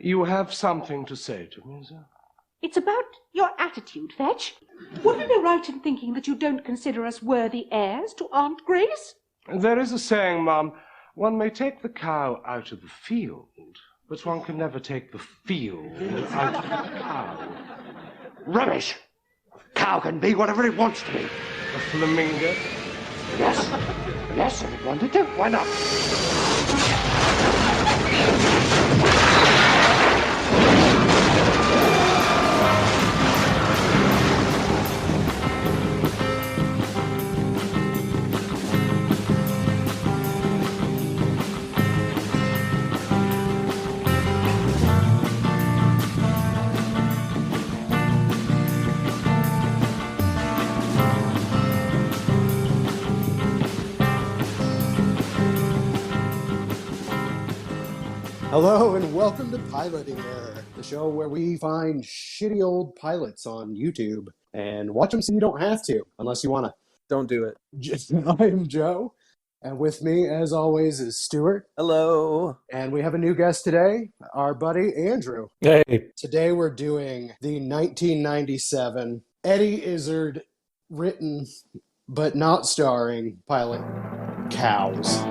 You have something to say to me, sir? It's about your attitude, Fetch. Would we be right in thinking that you don't consider us worthy heirs to Aunt Grace? There is a saying, Mum, one may take the cow out of the field, but one can never take the field out of the cow. Rubbish! Cow can be whatever it wants to be. A flamingo? Yes. Yes, if it wanted to. Why not? Hello and welcome to Piloting Error, the show where we find shitty old pilots on YouTube and watch them so you don't have to, unless you want to. Don't do it. I am Joe, and with me, as always, is Stuart. Hello. And we have a new guest today, our buddy Andrew. Hey. Today we're doing the 1997 Eddie Izzard written but not starring pilot, Cows.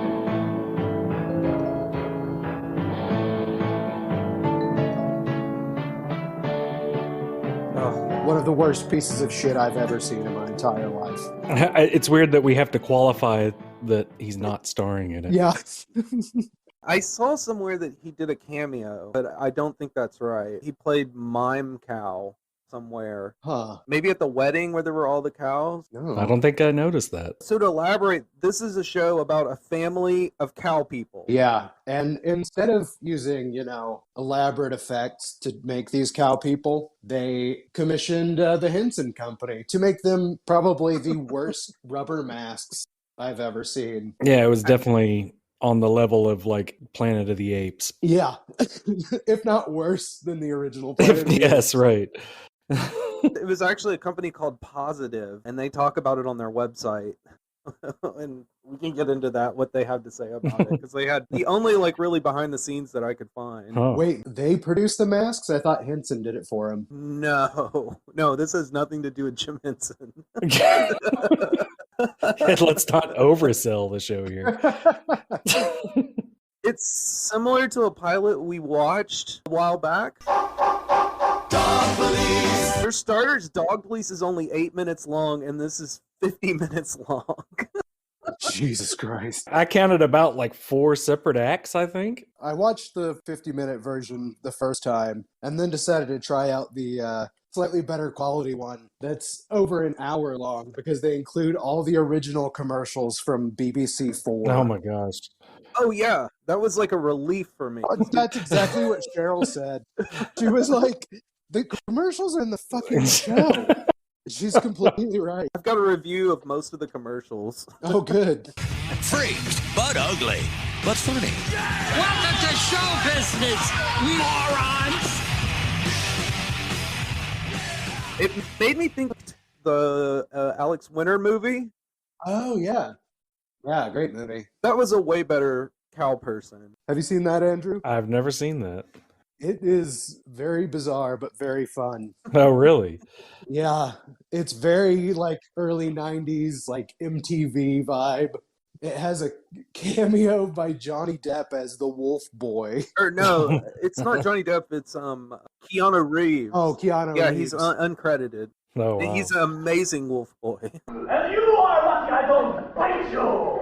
One of the worst pieces of shit I've ever seen in my entire life. It's weird that we have to qualify that he's not starring in it. Yeah. I saw somewhere that he did a cameo, but I don't think that's right. He played Mime Cow somewhere. Huh. Maybe at the wedding where there were all the cows. No. I don't think I noticed that. So to elaborate, this is a show about a family of cow people. Yeah. And instead of using, elaborate effects to make these cow people, they commissioned the Henson Company to make them probably the worst rubber masks I've ever seen. Yeah, it was definitely on the level of like Planet of the Apes. Yeah. If not worse than the original Planet of the Yes, Apes. right. It was actually a company called Positive, and they talk about it on their website. And we can get into that, what they have to say about it, because they had the only really behind the scenes that I could find. Huh. Wait, they produced the masks? I thought Henson did it for him. No, this has nothing to do with Jim Henson. Let's not oversell the show here. It's similar to a pilot we watched a while back. Dog Police! For starters, Dog Police is only 8 minutes long, and this is 50 minutes long. Jesus Christ. I counted about 4 separate acts, I think. I watched the 50-minute version the first time, and then decided to try out the slightly better quality one that's over an hour long, because they include all the original commercials from BBC 4. Oh my gosh. Oh yeah, that was like a relief for me. That's exactly what Cheryl said. She was like, the commercials are in the fucking show. She's completely right. I've got a review of most of the commercials. Oh, good. Freaked, but ugly, but funny. Welcome to show business, morons! It made me think of the Alex Winter movie. Oh, yeah. Yeah, great movie. That was a way better cow person. Have you seen that, Andrew? I've never seen that. It is very bizarre, but very fun. Oh, really? Yeah, it's very early 90s, MTV vibe. It has a cameo by Johnny Depp as the Wolf Boy. Or no, it's not Johnny Depp, it's Keanu Reeves. Oh, Keanu Yeah, Reeves. he's uncredited. Oh, wow. He's an amazing Wolf Boy. And you are lucky I don't bite you!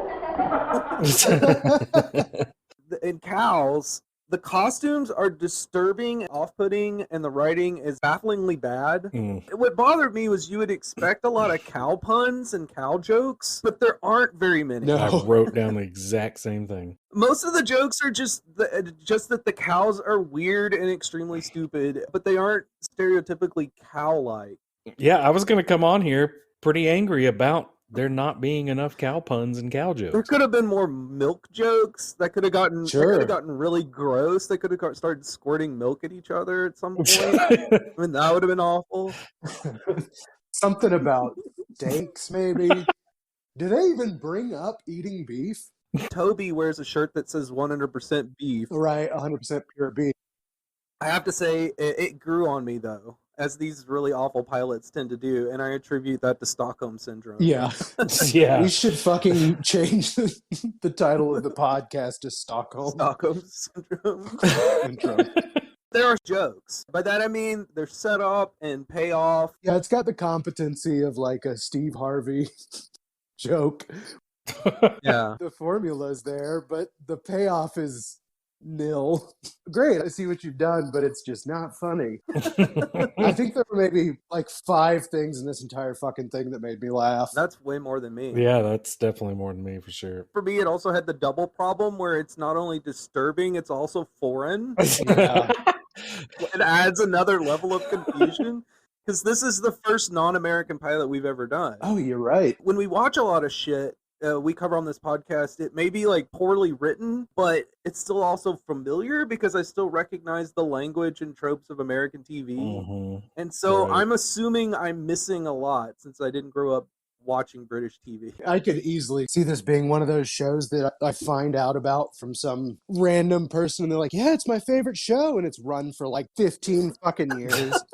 In Cows, the costumes are disturbing, off-putting, and the writing is bafflingly bad. What bothered me was you would expect a lot of cow puns and cow jokes, but there aren't very many. No. I wrote down the exact same thing. Most of the jokes are just that the cows are weird and extremely stupid, but they aren't stereotypically cow-like. Yeah, I was going to come on here pretty angry about there not being enough cow puns and cow jokes. There could have been more milk jokes. That could have gotten really gross. They could have started squirting milk at each other at some point. I mean, that would have been awful. Something about steaks, maybe. Do they even bring up eating beef? Toby wears a shirt that says 100% beef. Right, 100% pure beef. I have to say, it grew on me, though, as these really awful pilots tend to do, and I attribute that to Stockholm Syndrome. Yeah. Yeah. We should fucking change the title of the podcast to Stockholm Syndrome. Intro. There are jokes. By that I mean they're set up and pay off. Yeah, it's got the competency of like a Steve Harvey joke. Yeah. The formula's there, but the payoff is nil. Great, I see what you've done, but it's just not funny. I think there were maybe like 5 things in this entire fucking thing that made me laugh. That's way more than me. Yeah, that's definitely more than me for sure. For me, it also had the double problem where it's not only disturbing, it's also foreign. Yeah. It adds another level of confusion. Because this is the first non-American pilot we've ever done. Oh, you're right. When we watch a lot of shit we cover on this podcast, it may be like poorly written, but it's still also familiar because I still recognize the language and tropes of American TV. Mm-hmm. And so Right. I'm assuming I'm missing a lot since I didn't grow up watching British TV. I could easily see this being one of those shows that I find out about from some random person and they're like, yeah, it's my favorite show. And it's run for like 15 fucking years.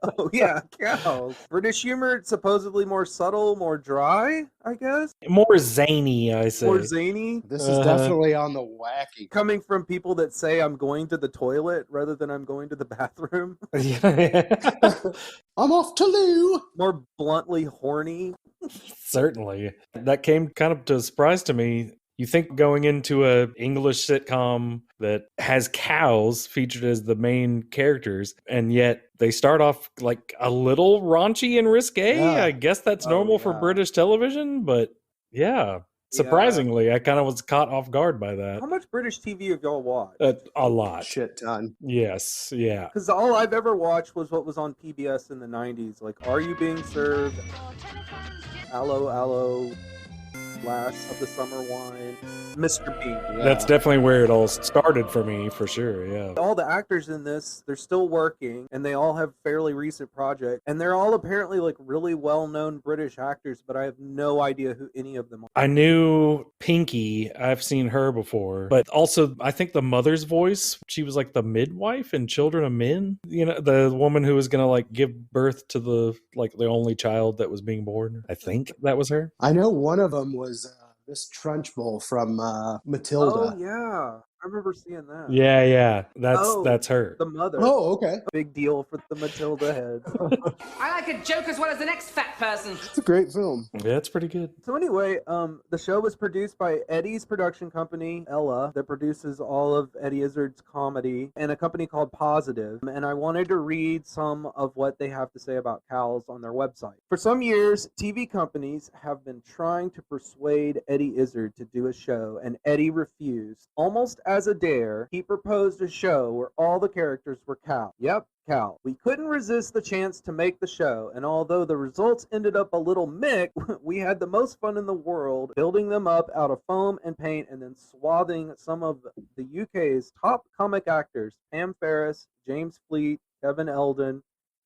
Oh, yeah, cows. British humor, supposedly more subtle, more dry, I guess. More zany, I say. More zany. This is definitely on the wacky. Coming from people that say I'm going to the toilet rather than I'm going to the bathroom. I'm off to loo. More bluntly horny. Certainly. That came kind of to a surprise to me. You think going into a English sitcom that has cows featured as the main characters, and yet they start off like a little raunchy and risque. Yeah. I guess that's normal for British television, but yeah. Surprisingly, I kind of was caught off guard by that. How much British TV have y'all watched? A lot. Shit ton. Yes, yeah. Because all I've ever watched was what was on PBS in the 90s. Like, Are You Being Served? Allo, Allo. Last of the Summer Wine, Mr. B. Yeah. That's definitely where it all started for me, for sure, yeah. All the actors in this, they're still working, and they all have fairly recent projects, and they're all apparently like really well-known British actors, but I have no idea who any of them are. I knew Pinky, I've seen her before, but also I think the mother's voice, she was like the midwife in Children of Men, you know, the woman who was gonna like give birth to the only child that was being born. I think that was her. I know one of them was Miss Trunchbull from Matilda. Oh, yeah. I remember seeing that. Yeah. That's her. The mother. Oh, okay. Big deal for the Matilda head. I like a joke as well as the next fat person. It's a great film. Yeah, it's pretty good. So anyway, the show was produced by Eddie's production company, Ella, that produces all of Eddie Izzard's comedy, and a company called Positive. And I wanted to read some of what they have to say about cows on their website. For some years, TV companies have been trying to persuade Eddie Izzard to do a show, and Eddie refused. Almost as a dare, he proposed a show where all the characters were cow. Yep, cow. We couldn't resist the chance to make the show, and although the results ended up a little mixed, we had the most fun in the world building them up out of foam and paint and then swathing some of the UK's top comic actors, Pam Ferris, James Fleet, Kevin Eldon,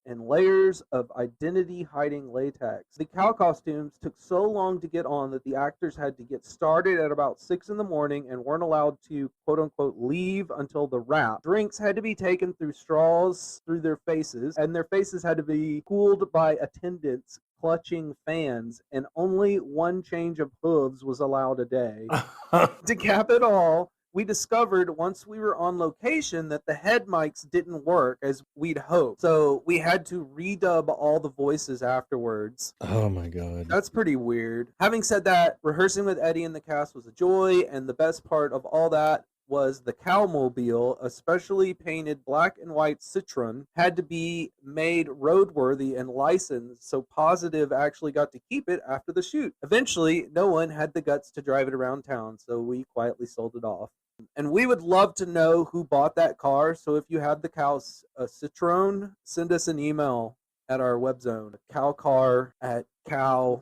and layers of identity-hiding latex. The cow costumes took so long to get on that the actors had to get started at about 6 in the morning and weren't allowed to, quote-unquote, leave until the wrap. Drinks had to be taken through straws through their faces, and their faces had to be cooled by attendants clutching fans, and only one change of hooves was allowed a day. To cap it all, we discovered once we were on location that the head mics didn't work as we'd hoped. So we had to redub all the voices afterwards. Oh my God. That's pretty weird. Having said that, rehearsing with Eddie and the cast was a joy, and the best part of all that was the cowmobile, a specially painted black and white Citroen, had to be made roadworthy and licensed, so Positive actually got to keep it after the shoot. Eventually, no one had the guts to drive it around town, so we quietly sold it off. And we would love to know who bought that car, so if you have the Citroen, send us an email at our web zone, cowcar@cow...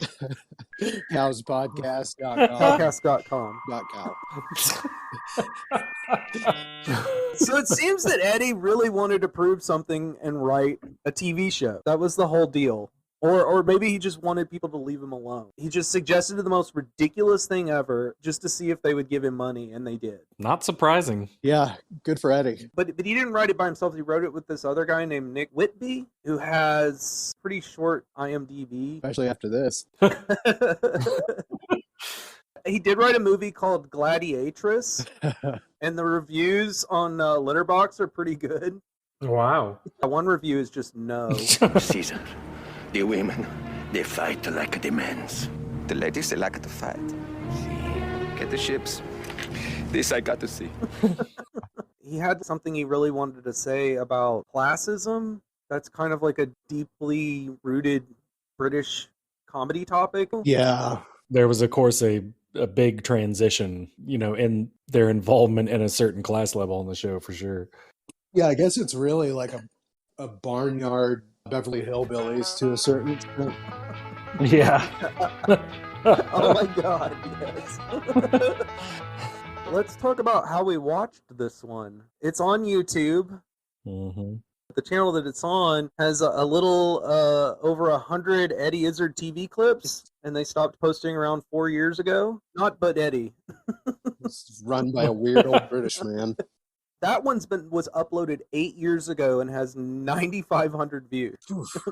Cowspodcast.com. Podcast.com. .cow. So it seems that Eddie really wanted to prove something and write a TV show. That was the whole deal. Or maybe he just wanted people to leave him alone. He just suggested the most ridiculous thing ever just to see if they would give him money, and they did. Not surprising. Yeah, good for Eddie. But he didn't write it by himself. He wrote it with this other guy named Nick Whitby, who has pretty short IMDb. Especially after this. He did write a movie called Gladiatress, and the reviews on Letterboxd are pretty good. Wow. One review is just no. Caesar, the women, they fight like the men. The ladies, they like to fight. Get the ships. This I got to see. He had something he really wanted to say about classism. That's kind of like a deeply rooted British comedy topic. Yeah. There was, of course, a big transition, in their involvement in a certain class level on the show, for sure. Yeah, I guess it's really like a barnyard Beverly Hillbillies to a certain extent. Yeah. Oh my God, yes. Let's talk about how we watched this one. It's on YouTube. Mm-hmm. The channel that it's on has a little over 100 Eddie Izzard TV clips, and they stopped posting around 4 years ago. Not but Eddie. It's run by a weird old British man. That was uploaded 8 years ago and has 9,500 views,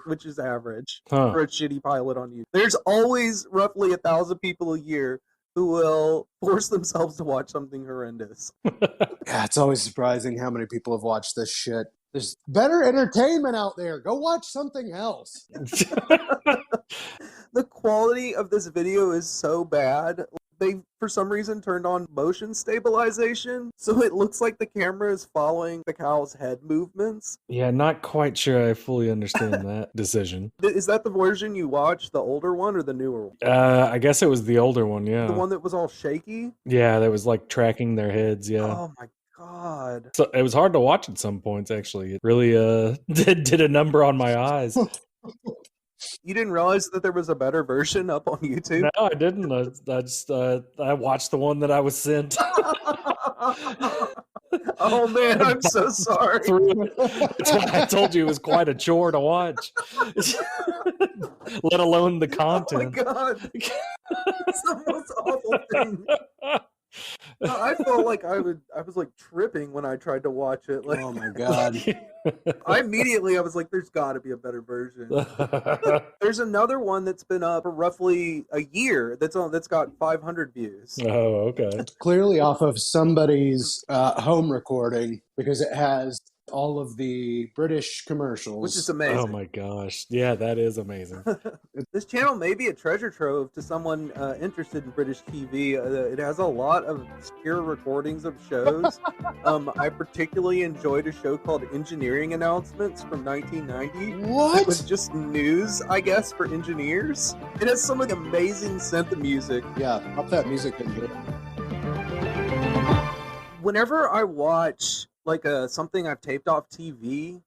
which is average for a shitty pilot on YouTube. There's always roughly 1,000 people a year who will force themselves to watch something horrendous. Yeah, it's always surprising how many people have watched this shit. There's better entertainment out there. Go watch something else. The quality of this video is so bad. They, for some reason, turned on motion stabilization, so it looks like the camera is following the cow's head movements. Yeah, not quite sure I fully understand that decision. Is that the version you watched, the older one or the newer one? I guess it was the older one, yeah. The one that was all shaky? Yeah, that was like tracking their heads, yeah. Oh my God. So it was hard to watch at some points, actually. It really did a number on my eyes. You didn't realize that there was a better version up on YouTube? No, I didn't. I just I watched the one that I was sent. Oh man, I'm so sorry. That's why I told you it was quite a chore to watch. Let alone the content. Oh my God. It's the most awful thing. I felt like I was like tripping when I tried to watch it. Like, oh my God. I was like, there's got to be a better version. There's another one that's been up for roughly a year that's got 500 views. Oh, okay. Clearly off of somebody's home recording because it has all of the British commercials. Which is amazing. Oh my gosh. Yeah, that is amazing. This channel may be a treasure trove to someone interested in British TV. It has a lot of obscure recordings of shows. I particularly enjoyed a show called Engineering Announcements from 1990. What? It was just news, I guess, for engineers. It has some of the amazing synth music. Yeah, up that music in here. Whenever I watch like something I've taped off TV,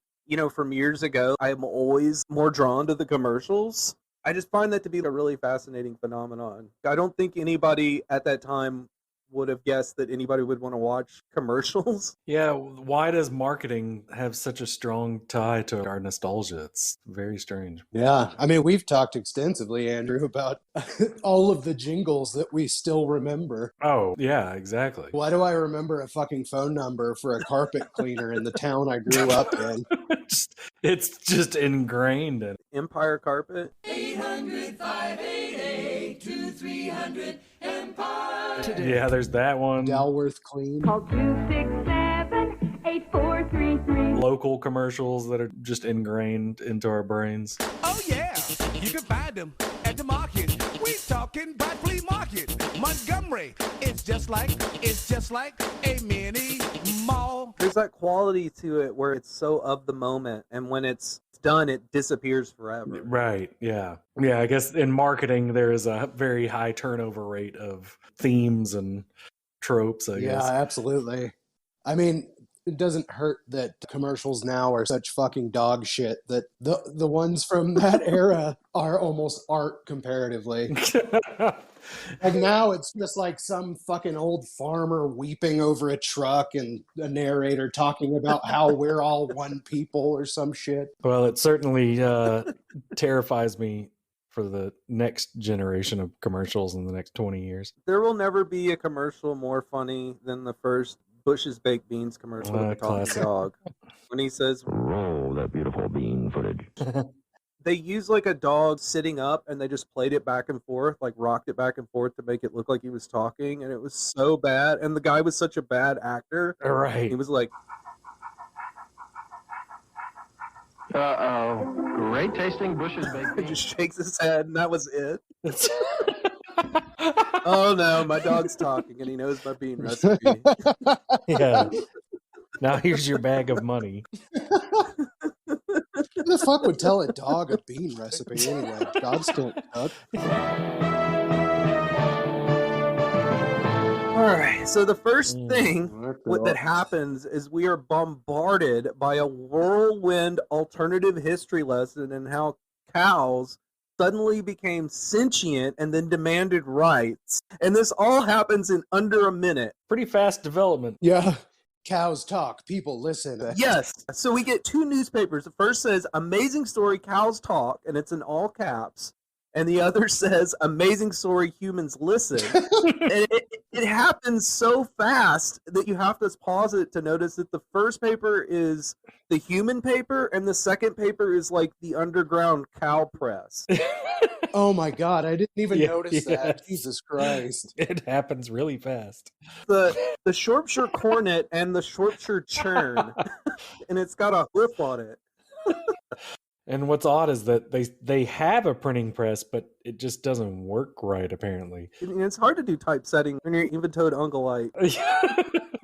from years ago, I am always more drawn to the commercials. I just find that to be a really fascinating phenomenon. I don't think anybody at that time would have guessed that anybody would want to watch commercials. Yeah, why does marketing have such a strong tie to our nostalgia? It's very strange. Yeah, I mean, we've talked extensively, Andrew, about all of the jingles that we still remember. Oh, yeah, exactly. Why do I remember a fucking phone number for a carpet cleaner in the town I grew up in? It's just ingrained in Empire Carpet. 800-588-2300 Empire. Yeah, there's that one. Dalworth Clean. Call 267-8433. Local commercials that are just ingrained into our brains. Oh yeah, you can find them at the market. We talking about flea market. Montgomery, it's just like a mini mall. There's that quality to it where it's so of the moment, and when it's done, it disappears forever. Right, yeah. Yeah, I guess in marketing, there is a very high turnover rate of themes and tropes, I guess. Yeah, absolutely. I mean, it doesn't hurt that commercials now are such fucking dog shit that the ones from that era are almost art comparatively. Like now it's just like some fucking old farmer weeping over a truck and a narrator talking about how we're all one people or some shit. Well, it certainly terrifies me for the next generation of commercials in the next 20 years. There will never be a commercial more funny than the first Bush's Baked Beans commercial with the talking dog. When he says, "Roll that beautiful bean footage." They used like a dog sitting up and they just played it back and forth, like rocked it back and forth to make it look like he was talking. And it was so bad. And the guy was such a bad actor. Right. He was like, Uh-oh. Great tasting Bush's Baked Beans. He just shakes his head and that was it. Oh no, my dog's talking and he knows my bean recipe. Yeah. Now here's your bag of money. Who the fuck would tell a dog a bean recipe anyway? Dogs can't cook. All right, so the first thing that happens is we are bombarded by a whirlwind alternative history lesson in how cows suddenly became sentient and then demanded rights. And this all happens in under a minute. Pretty fast development. Yeah. Cows talk, people listen. Yes. So we get two newspapers. The first says, "Amazing story, cows talk," and it's in all caps. And the other says, "Amazing story, humans listen." And it happens so fast that you have to pause it to notice that the first paper is the human paper and the second paper is like the underground cow press. Oh my God, I didn't even notice that. Jesus Christ. It happens really fast. The Shropshire Cornet and the Shropshire Churn, and it's got a hoof on it. And what's odd is that they have a printing press, but it just doesn't work right, apparently. It's hard to do typesetting when you're even-toed Ungalite.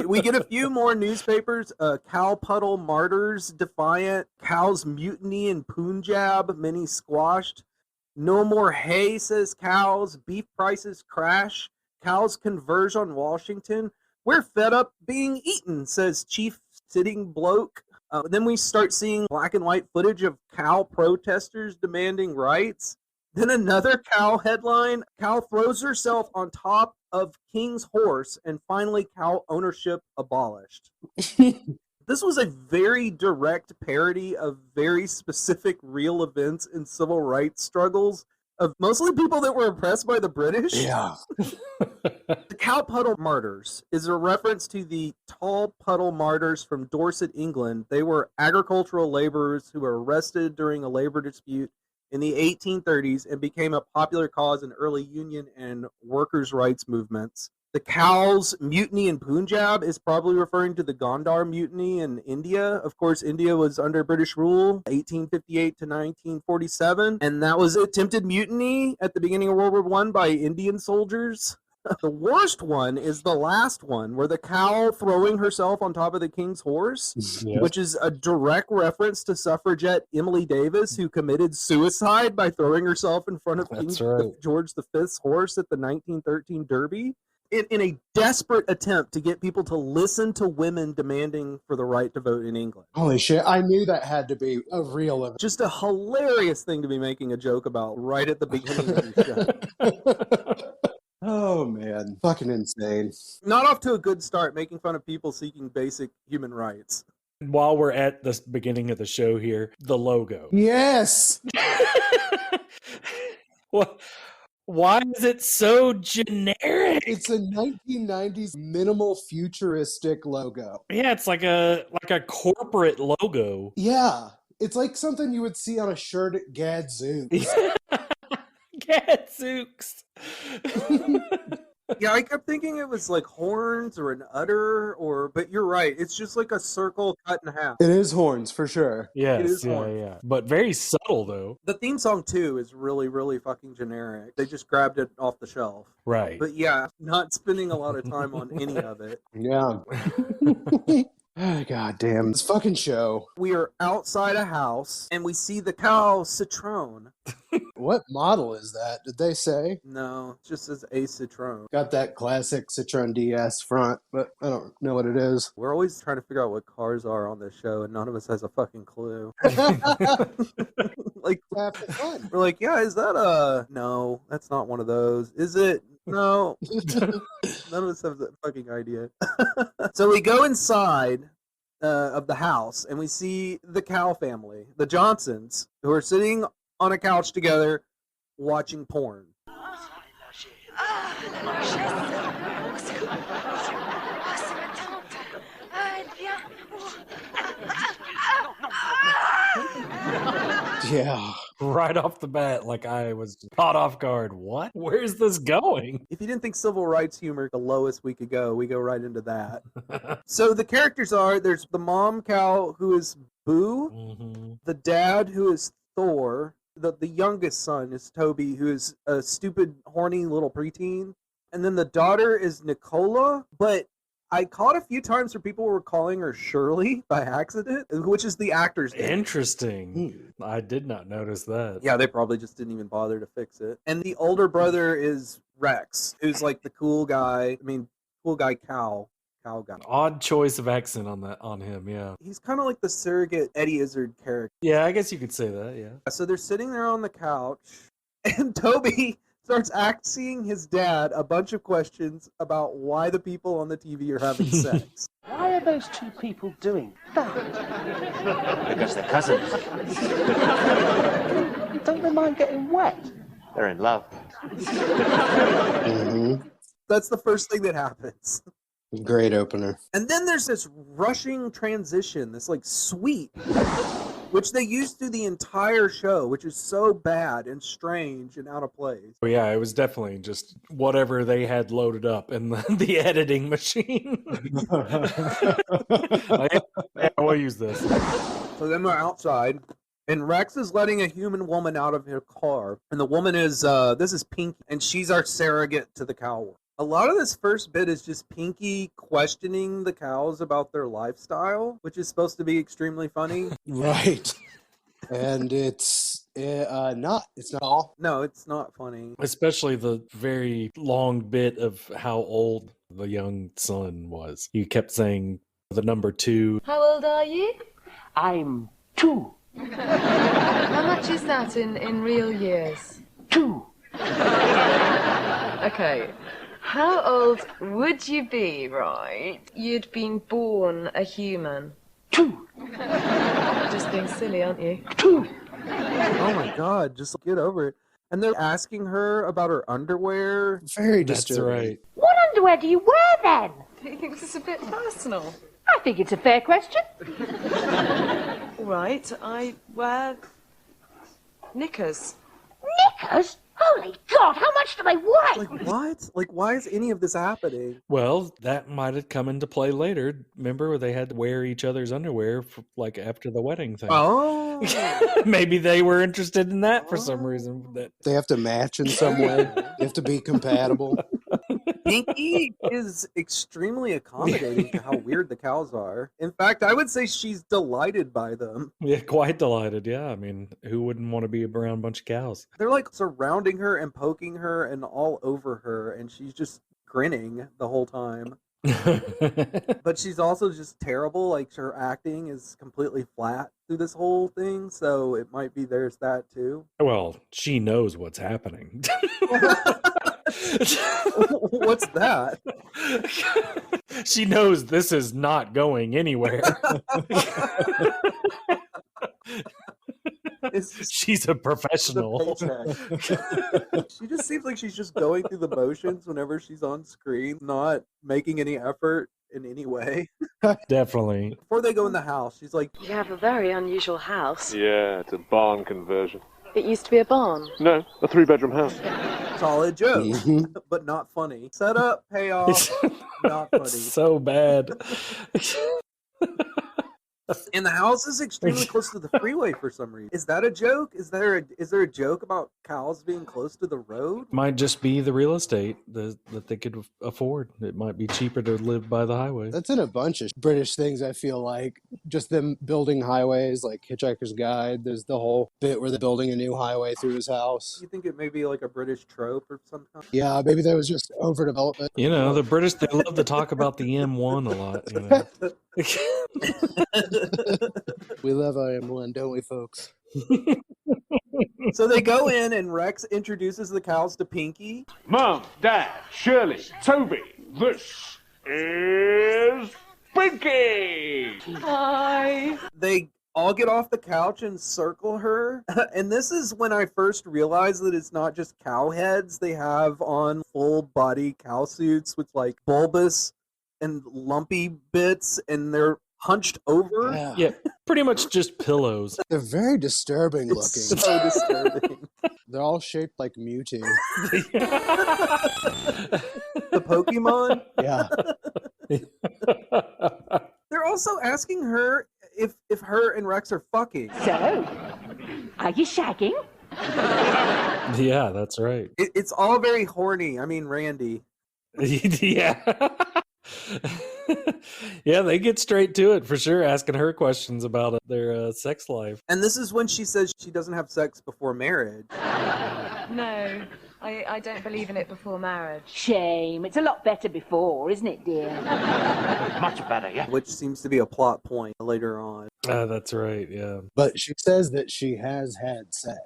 We get a few more newspapers. Cow Puddle Martyrs Defiant, Cows Mutiny in Punjab, many squashed. No More Hay, says cows. Beef prices crash. Cows converge on Washington. We're fed up being eaten, says Chief Sitting Bloke. Then we start seeing black and white footage of cow protesters demanding rights. Then another cow headline, "Cow throws herself on top of king's horse," and finally cow ownership abolished. This was a very direct parody of very specific real events in civil rights struggles of mostly people that were oppressed by the British. Yeah. The Cow Puddle Martyrs is a reference to the Tall Puddle Martyrs from Dorset, England. They were agricultural laborers who were arrested during a labor dispute in the 1830s and became a popular cause in early union and workers' rights movements. The Cows Mutiny in Punjab is probably referring to the Gondar Mutiny in India. Of course, India was under British rule, 1858 to 1947, and that was attempted mutiny at the beginning of World War I by Indian soldiers. The worst one is the last one, where the cow throwing herself on top of the king's horse, which is a direct reference to suffragette Emily Davis, who committed suicide by throwing herself in front of King George V's horse at the 1913 Derby. In a desperate attempt to get people to listen to women demanding for the right to vote in England. Holy shit, I knew that had to be a real event. Just a hilarious thing to be making a joke about right at the beginning of your show. Oh, man. Fucking insane. Not off to a good start, making fun of people seeking basic human rights. While we're at the beginning of the show here, the logo. Yes! What? Why is it so generic? It's a 1990s minimal futuristic logo. Yeah, it's like a corporate logo. Yeah, it's like something you would see on a shirt at Gadzooks. Gadzooks. Yeah, I kept thinking it was like horns or an udder, but you're right. It's just like a circle cut in half. It is horns, for sure. Yes, It is yeah, horns. yeah. But very subtle, though. The theme song, too, is really, really fucking generic. They just grabbed it off the shelf. Right. But yeah, not spending a lot of time on any of it. Yeah. Oh, God damn. This fucking show. We are outside a house, and we see the cow Citron. What model is that? Did they say? No, it just says a Citron. Got that classic Citroen DS front, but I don't know what it is. We're always trying to figure out what cars are on this show, and none of us has a fucking clue. Like, we're like, yeah, is that a... No, that's not one of those. Is it? No. None of us have that fucking idea. So we go inside of the house, and we see the Cow family, the Johnsons, who are sitting on a couch together watching porn. Yeah. Right off the bat, like I was caught off guard. What? Where's this going? If you didn't think civil rights humor the lowest we could go, we go right into that. So the characters are, there's the mom cow who is Boo, the dad who is Thor, the youngest son is Toby, who is a stupid, horny little preteen, and then the daughter is Nicola, but I caught a few times where people were calling her Shirley by accident, which is the actor's name. Interesting. I did not notice that. Yeah, they probably just didn't even bother to fix it. And the older brother is Rex, who's like the cool guy. I mean, cool guy cow guy. Odd choice of accent on him, yeah. He's kind of like the surrogate Eddie Izzard character. Yeah, I guess you could say that, yeah. So they're sitting there on the couch, and Toby starts asking his dad a bunch of questions about why the people on the TV are having sex. Why are those two people doing that? Because they're cousins. Don't they mind getting wet? They're in love. That's the first thing that happens. Great opener. And then there's this rushing transition, this like sweep, which they used through the entire show, which is so bad and strange and out of place. Well, yeah, it was definitely just whatever they had loaded up in the editing machine. Yeah, we'll use this. So then we're outside, and Rex is letting a human woman out of her car. And the woman is, this is Pinky, and she's our surrogate to the cow. A lot of this first bit is just Pinky questioning the cows about their lifestyle, which is supposed to be extremely funny. Right. And it's not. It's not all. No, it's not funny. Especially the very long bit of how old the young son was. He kept saying the number 2. How old are you? I'm 2. How much is that in real years? 2. Okay. How old would you be, right? You'd been born a human. 2. Just being silly, aren't you? 2. Oh my god, just get over it. And they're asking her about her underwear. Very That's disturbing. right. What underwear do you wear then? Do you think this is a bit personal? I think it's a fair question. Right, I wear knickers. Knickers? Holy God, how much do they weigh? Like, what? Like, why is any of this happening? Well, that might have come into play later. Remember where they had to wear each other's underwear for, like after the wedding thing? Oh. Maybe they were interested in that for some reason. That They have to match in some way. They have to be compatible. Pinky is extremely accommodating to how weird the cows are. In fact, I would say she's delighted by them. Yeah, quite delighted. Yeah, I mean, who wouldn't want to be around a bunch of cows? They're like surrounding her and poking her and all over her, and she's just grinning the whole time. But she's also just terrible. Like, her acting is completely flat through this whole thing, so it might be there's that too. Well, she knows what's happening. What's that? She knows this is not going anywhere. She's a professional. She just seems like she's just going through the motions whenever she's on screen, not making any effort in any way. Definitely. Before they go in the house, she's like, You have a very unusual house. Yeah, it's a barn conversion. It used to be a barn. No, a 3-bedroom house. solid joke, but not funny. Set up, payoff, not funny. So bad. And the house is extremely close to the freeway for some reason. Is that a joke? Is there a joke about cows being close to the road? Might just be the real estate that they could afford. It might be cheaper to live by the highway. That's in a bunch of British things, I feel like. Just them building highways, like Hitchhiker's Guide. There's the whole bit where they're building a new highway through his house. You think it may be like a British trope or something? Yeah, maybe there was just overdevelopment. You know, the British, they love to talk about the M1 a lot. You know? We love IM1, don't we, folks? So they go in and Rex introduces the cows to Pinky. Mom, Dad, Shirley, Toby, this is Pinky! Hi. They all get off the couch and circle her. And this is when I first realized that it's not just cow heads. They have on full body cow suits with like bulbous and lumpy bits, and they're hunched over. Yeah, pretty much just pillows. They're very disturbing looking. So disturbing. They're all shaped like Mewtwo. The Pokemon? Yeah. They're also asking her if her and Rex are fucking. So, are you shagging? Yeah, that's right. It's all very horny. I mean, Randy. Yeah. Yeah, they get straight to it for sure, asking her questions about their sex life. And this is when she says she doesn't have sex before marriage. No, I don't believe in it before marriage. Shame. It's a lot better before, isn't it, dear? Much better, yeah. Which seems to be a plot point later on. That's right, yeah. But she says that she has had sex.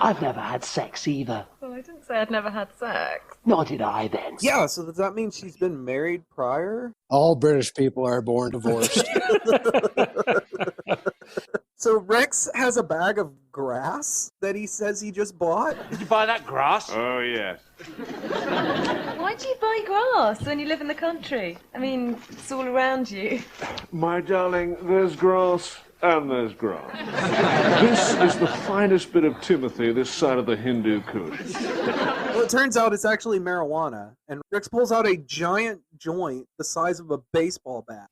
I've never had sex either. Well, I didn't say I'd never had sex. Nor did I then. Yeah, so does that mean she's been married prior? All British people are born divorced. So Rex has a bag of grass that he says he just bought. Did you buy that grass? Oh, yes. Why do you buy grass when you live in the country? I mean, it's all around you. My darling, there's grass and there's grass. This is the finest bit of Timothy this side of the Hindu Kush. Well, it turns out it's actually marijuana. And Rex pulls out a giant joint the size of a baseball bat.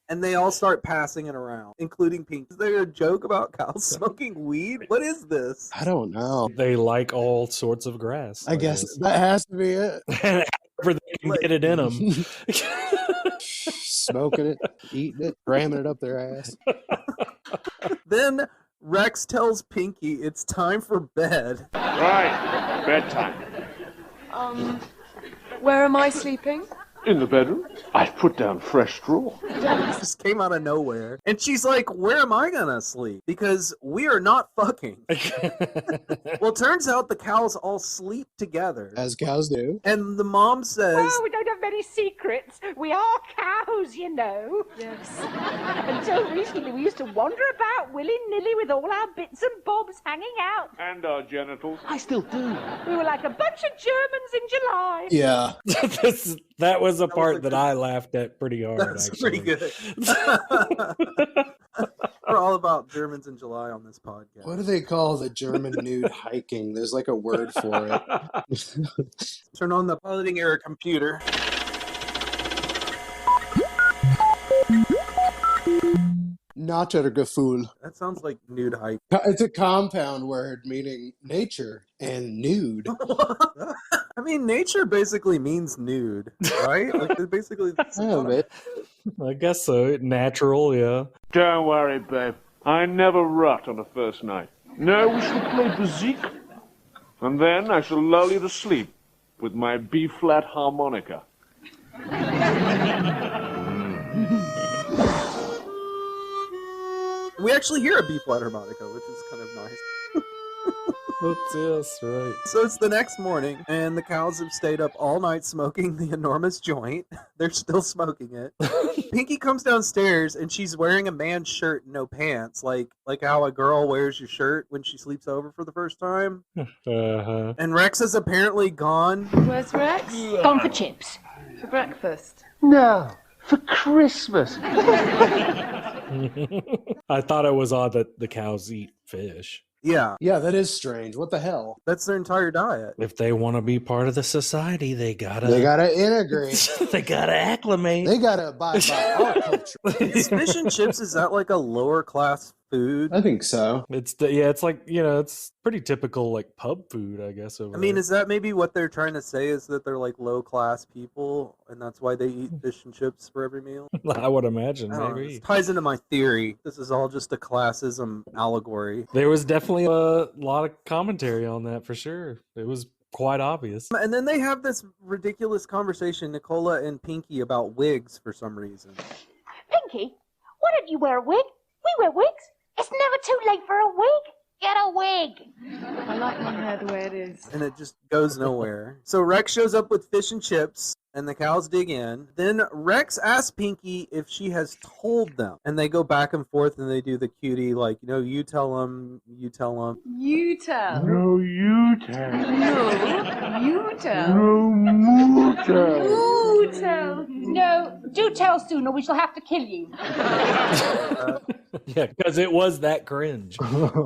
And they all start passing it around, including Pink. Is there a joke about cows smoking weed? What is this? I don't know. They like all sorts of grass. I guess that has to be it. However they can get it in them. Smoking it, eating it, ramming it up their ass. Then Rex tells Pinky it's time for bed. Right, bedtime. Where am I sleeping? In the bedroom, I've put down fresh straw. This just came out of nowhere. And she's like, where am I gonna sleep? Because we are not fucking. Well, it turns out the cows all sleep together. As cows do. And the mom says... Well, we don't have many secrets. We are cows, you know. Yes. Until recently, we used to wander about willy-nilly with all our bits and bobs hanging out. And our genitals. I still do. We were like a bunch of Germans in July. Yeah. That was a part that I laughed at pretty hard. That's actually. pretty good. We're all about Germans in July on this podcast. What do they call the German nude hiking? There's like a word for it. Turn on the piloting error computer. Naturgefühl. That sounds like nude hike. It's a compound word meaning nature and nude. I mean, nature basically means nude, right? Like, it basically. I guess so. Natural, yeah. Don't worry, babe. I never rut on a first night. No, we shall play bezique, and then I shall lull you to sleep with my B-flat harmonica. We actually hear a B-flat harmonica, which is kind of nice. Yes, right. So it's the next morning, and the cows have stayed up all night smoking the enormous joint. They're still smoking it. Pinky comes downstairs, and she's wearing a man's shirt and no pants, like how a girl wears your shirt when she sleeps over for the first time. Uh-huh. And Rex is apparently gone. Where's Rex? Gone for chips. For breakfast. No, for Christmas. I thought it was odd that the cows eat fish. Yeah. Yeah, that is strange. What the hell? That's their entire diet. If they want to be part of the society, they gotta integrate. they gotta acclimate. They gotta abide by our culture. Is fish and chips, is that like a lower class food? I think so. It's like, it's pretty typical like pub food, I guess. I mean, is that maybe what they're trying to say, is that they're like low class people and that's why they eat fish and chips for every meal? I would imagine, I don't know. maybe. This ties into my theory. This is all just a classism allegory. There was definitely a lot of commentary on that for sure. It was quite obvious. And then they have this ridiculous conversation, Nicola and Pinky, about wigs for some reason. Pinky, why don't you wear a wig? We wear wigs. It's never too late for a wig. Get a wig. I like my hair the way it is. And it just goes nowhere. So Rex shows up with fish and chips, and the cows dig in. Then Rex asks Pinky if she has told them. And they go back and forth, and they do the cutie, like, you tell them, you tell them. You tell. No, you tell. No, you tell. No, moo tell. Moo tell. No, do tell soon or we shall have to kill you. Yeah, because it was that cringe.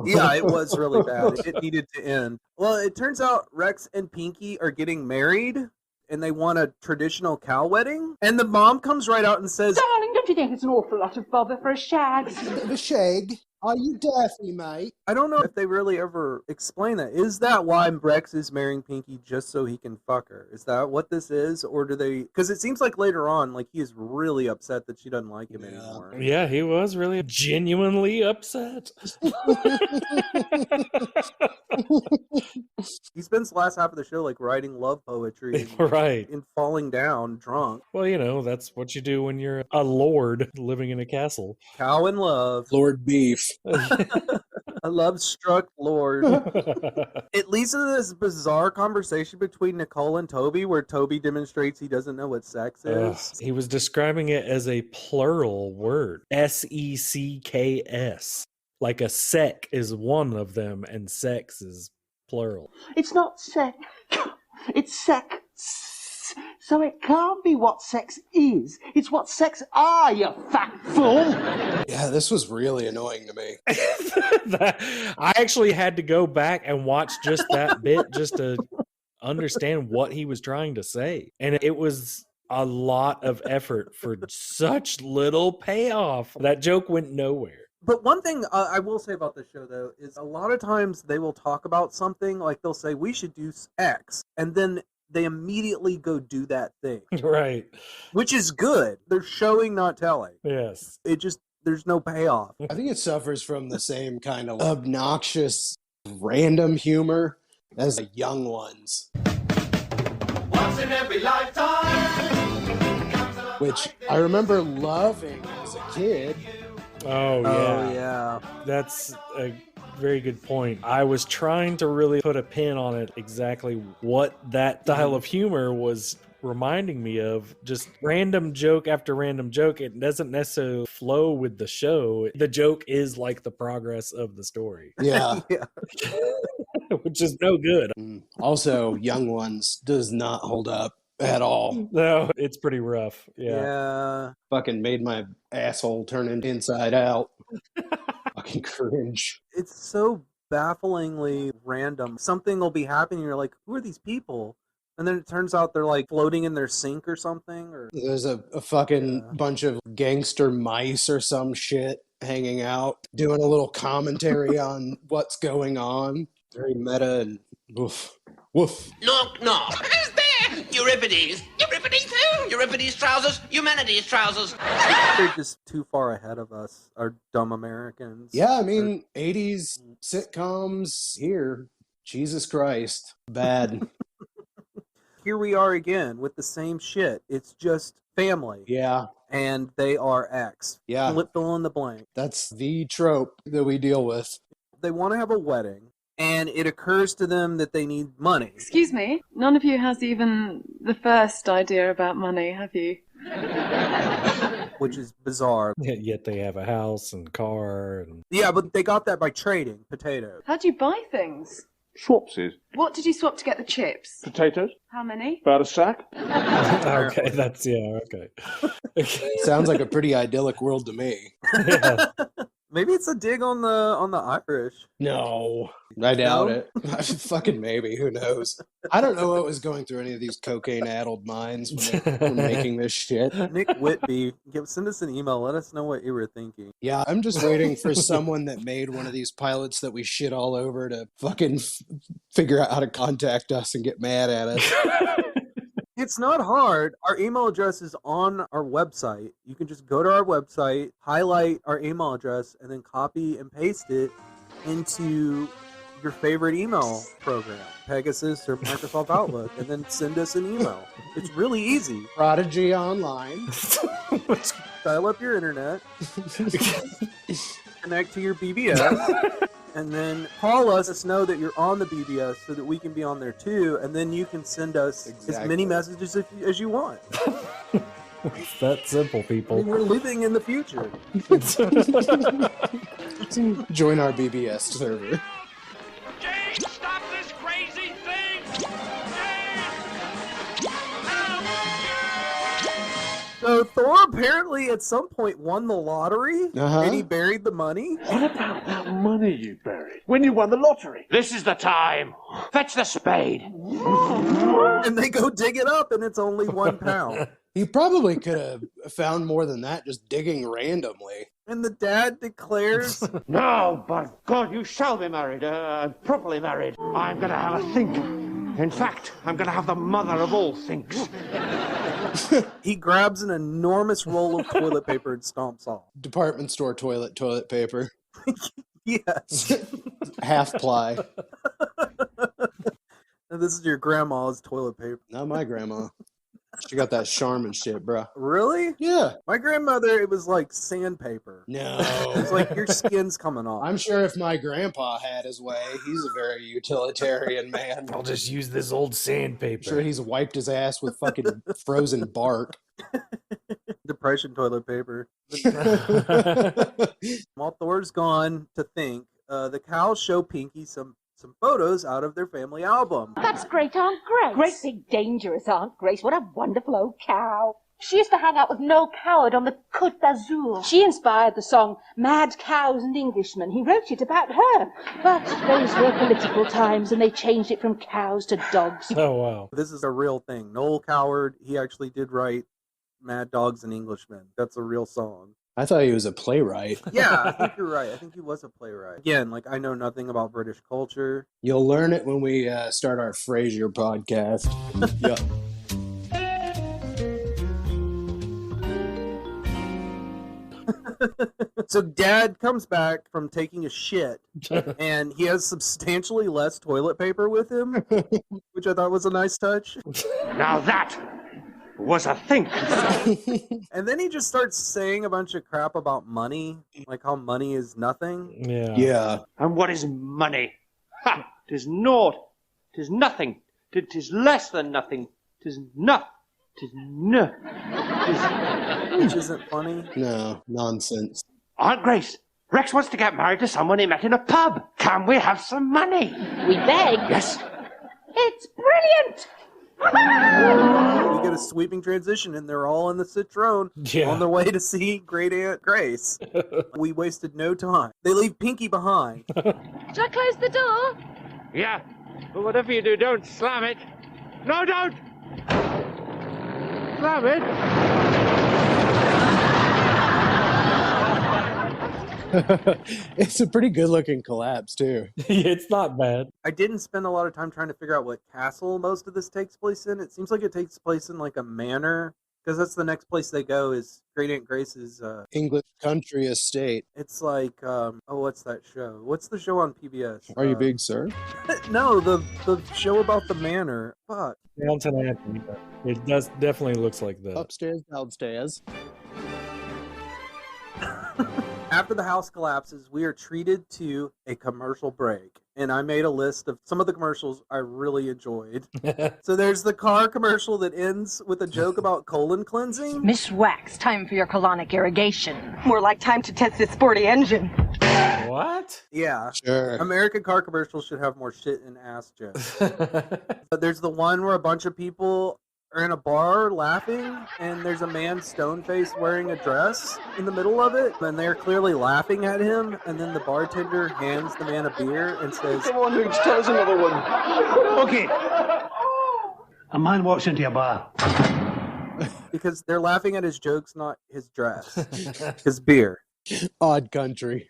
Yeah, it was really bad. It needed to end. Well, it turns out Rex and Pinky are getting married, and they want a traditional cow wedding. And the mom comes right out and says, Darling, don't you think it's an awful lot of bother for a shag? The shag? Are you daffy, mate? I don't know if they really ever explain that. Is that why Rex is marrying Pinky, just so he can fuck her? Is that what this is? Or do they... Because it seems like later on, like, he is really upset that she doesn't like him anymore. Yeah, he was really genuinely upset. He spends the last half of the show, like, writing love poetry. Right. And falling down drunk. Well, that's what you do when you're a lord living in a castle. Cow in love. Lord Beef. A love-struck lord. It leads to this bizarre conversation between Nicole and Toby, where Toby demonstrates he doesn't know what sex is. He was describing it as a plural word. S-E-C-K-S. Like a sec is one of them, and sex is plural. It's not sex. It's sex. So it can't be what sex is. It's what sex are, you fat fool. Yeah, this was really annoying to me. I actually had to go back and watch just that bit just to understand what he was trying to say. And it was a lot of effort for such little payoff. That joke went nowhere. But one thing I will say about this show, though, is a lot of times they will talk about something, like they'll say, we should do X, and then they immediately go do that thing. Right. Which is good. They're showing, not telling. Yes. There's no payoff. I think it suffers from the same kind of obnoxious, random humor as the Young Ones. Once in every lifetime. Which I remember loving as a kid. Oh, yeah. Oh, yeah. That's a very good point. I was trying to really put a pin on it, exactly what that style of humor was reminding me of. Just random joke after random joke. It doesn't necessarily flow with the show. The joke is like the progress of the story. Yeah. Yeah. Which is no good. Also, Young Ones does not hold up at all. No, it's pretty rough. Yeah. Fucking made my asshole turn inside out. Fucking cringe. It's so bafflingly random. Something will be happening, you're like, who are these people? And then it turns out they're like floating in their sink or something. Or there's a fucking bunch of gangster mice or some shit hanging out, doing a little commentary on what's going on. Very meta and woof. Woof. Look, who's there? Euripides. Euripides who? Euripides trousers. Humanities trousers. They're just too far ahead of us, our dumb Americans. Yeah, I mean, 80s sitcoms here. Jesus Christ. Bad. Here we are again with the same shit. It's just family. Yeah. And they are X. Yeah. Fill in the blank. That's the trope that we deal with. They want to have a wedding, and it occurs to them that they need money. Excuse me, none of you has even the first idea about money, have you? Which is bizarre. Yet they have a house and car. And... Yeah, but they got that by trading potatoes. How'd you buy things? Swapsies. What did you swap to get the chips? Potatoes. How many? About a sack. Okay, okay. Sounds like a pretty idyllic world to me. Yeah. Maybe it's a dig on the Irish. No, I doubt No? it. Fucking maybe. Who knows? I don't know what was going through any of these cocaine-addled minds when they were making this shit. Nick Whitby, send us an email. Let us know what you were thinking. Yeah, I'm just waiting for someone that made one of these pilots that we shit all over to fucking figure out how to contact us and get mad at us. It's not hard. Our email address is on our website. You can just go to our website, highlight our email address, and then copy and paste it into your favorite email program, Pegasus or Microsoft Outlook, and then send us an email. It's really easy. Prodigy Online. Dial up your internet, connect to your BBS, and then call us know that you're on the BBS so that we can be on there too, and then you can send us as many messages as you want. It's that simple, people. I mean, we're living in the future. Join our BBS server. Jane, stop this crazy thing! So Thor apparently at some point won the lottery, and he buried the money. What about that money you buried when you won the lottery? This is the time. Fetch the spade. And they go dig it up, and it's only £1. He probably could have found more than that just digging randomly. And the dad declares, No, by God, you shall be married, properly married. I'm going to have a think. In fact, I'm going to have the mother of all thinks. He grabs an enormous roll of toilet paper and stomps off. Department store toilet paper. Yes. Half ply. And this is your grandma's toilet paper. Not my grandma. She got that Charmin shit, bro. Really? Yeah. My grandmother, it was like sandpaper. No. It's like your skin's coming off. I'm sure if my grandpa had his way, he's a very utilitarian man. I'll just use this old sandpaper. I'm sure he's wiped his ass with fucking frozen bark. Depression toilet paper. While Thor's gone to think, the cows show Pinky some photos out of their family album. That's great Aunt Grace. Great big dangerous Aunt Grace. What a wonderful old cow. She used to hang out with Noel Coward on the Côte d'Azur. She inspired the song Mad Cows and Englishmen. He wrote it about her. But those were political times and they changed it from cows to dogs. Oh, wow. This is a real thing. Noel Coward, he actually did write Mad Dogs and Englishmen. That's a real song. I thought he was a playwright. Yeah, I think you're right. I think he was a playwright. Again, like, I know nothing about British culture. You'll learn it when we start our Frasier podcast. Yeah. So Dad comes back from taking a shit, and he has substantially less toilet paper with him, which I thought was a nice touch. Now that was a think. And then he just starts saying a bunch of crap about money, like how money is nothing. Yeah. And what is money? Ha! 'Tis naught. 'Tis nothing. 'Tis less than nothing. 'Tis no. 'Tis no. 'Tis... Which isn't funny. No, nonsense. Aunt Grace, Rex wants to get married to someone he met in a pub. Can we have some money? We beg. Yes. It's brilliant. You get a sweeping transition, and they're all in the Citroen on their way to see Great Aunt Grace. We wasted no time. They leave Pinky behind. Shall I close the door? Yeah, but whatever you do, don't slam it. No, don't! Slam it? It's a pretty good looking collapse, too. It's not bad. I didn't spend a lot of time trying to figure out what castle most of this takes place in. It seems like it takes place in like a manor, because that's the next place they go is Great Aunt Grace's English country estate. It's like what's that show? What's the show on PBS? Are You Big Sir? No, the show about the manor. Fuck. Downton Abbey. It definitely looks like that. Upstairs, downstairs. After the house collapses, we are treated to a commercial break. And I made a list of some of the commercials I really enjoyed. So there's the car commercial that ends with a joke about colon cleansing. Miss Wax, time for your colonic irrigation. More like time to test this sporty engine. What? Yeah. Sure. American car commercials should have more shit and ass jokes. But there's the one where a bunch of people are in a bar laughing, and there's a man stone-faced wearing a dress in the middle of it, and they're clearly laughing at him, and then the bartender hands the man a beer and says, Come on, Hooch, tell us another one. Okay. A man walks into a bar. because they're laughing at his jokes, not his dress. His beer. Odd Country.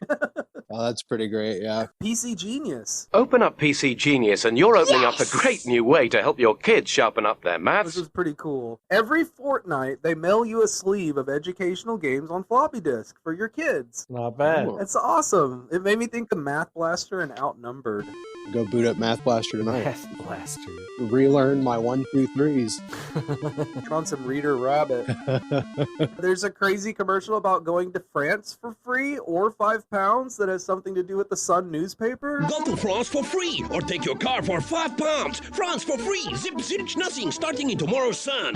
Oh, that's pretty great, yeah. PC Genius. Open up PC Genius and you're opening up a great new way to help your kids sharpen up their maths. This is pretty cool. Every fortnight, they mail you a sleeve of educational games on floppy disk for your kids. Not bad. That's awesome. It made me think of Math Blaster and Outnumbered. Go boot up Math Blaster tonight. Math Blaster. Relearn my 1, 2, 3s. On some Reader Rabbit. There's a crazy commercial about going to France for free or £5 that has something to do with the Sun newspaper. Go to France for free or take your car for £5. France for free. Zip, zilch, nothing. Starting in tomorrow's Sun.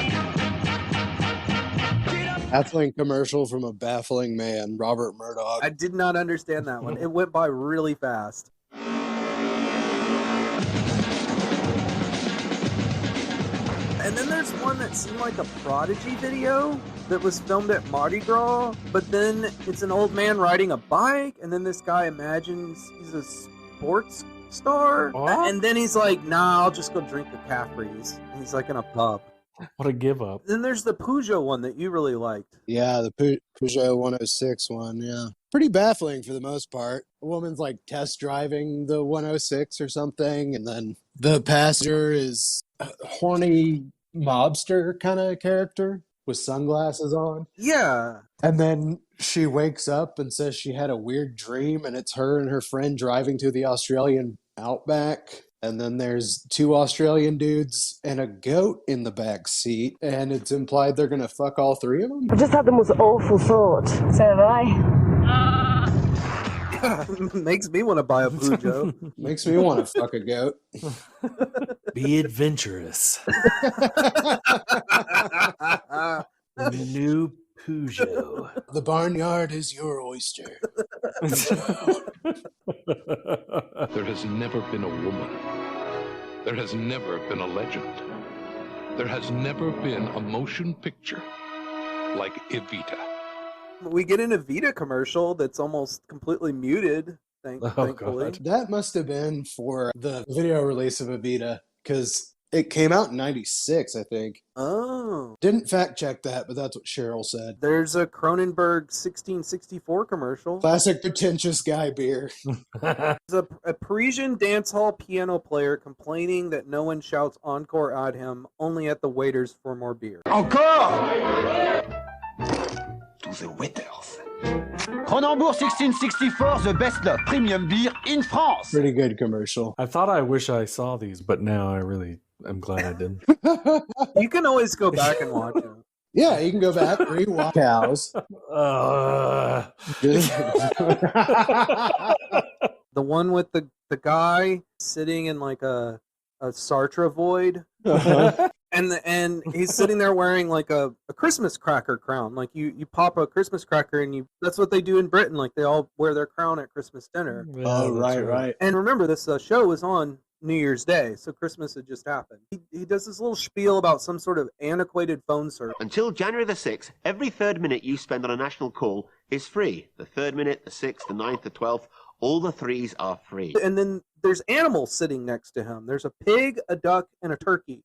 Baffling commercial from a baffling man, Robert Murdoch. I did not understand that one. It went by really fast. And then there's one that seemed like a Prodigy video that was filmed at Mardi Gras, but then it's an old man riding a bike, and then this guy imagines he's a sports star, and then he's like, nah, I'll just go drink the Caffreys. And he's like in a pub. What a give up. Then there's the Peugeot one that you really liked. Yeah, the Peugeot 106 one, yeah. Pretty baffling for the most part. A woman's like test driving the 106 or something, and then the passenger is a horny mobster kind of character with sunglasses on. Yeah. And then she wakes up and says she had a weird dream, and it's her and her friend driving to the Australian outback. And then there's 2 Australian dudes and a goat in the back seat, and it's implied they're gonna fuck all 3 of them. I just had the most awful thought. So have I. Makes me want to buy a Peugeot. Makes me want to fuck a goat. Be adventurous. The new Peugeot. The barnyard is your oyster. There has never been a woman. There has never been a legend. There has never been a motion picture like Evita. We get an Evita commercial that's almost completely muted, thankfully. God. That must have been for the video release of Evita, because it came out in 96, I think. Oh. Didn't fact check that, but that's what Cheryl said. There's a Cronenberg 1664 commercial. Classic pretentious guy beer. There's a Parisian dance hall piano player complaining that no one shouts encore at him, only at the waiters for more beer. Encore! To the waiters. Cronenbourg 1664, the best premium beer in France. Pretty good commercial. I thought I wish I saw these, but now I'm glad I didn't. You can always go back and watch them. Yeah, you can go back, rewatch cows. The one with the guy sitting in like a Sartre void. Uh-huh. And he's sitting there wearing like a Christmas cracker crown. Like you pop a Christmas cracker and that's what they do in Britain. Like they all wear their crown at Christmas dinner. Yeah, oh, right. And remember, this show was on New Year's Day, so Christmas had just happened. He does this little spiel about some sort of antiquated phone service. Until January the 6th, every third minute you spend on a national call is free. The 3rd minute, the 6th, the 9th, the 12th, all the 3s are free. And then there's animals sitting next to him. There's a pig, a duck, and a turkey.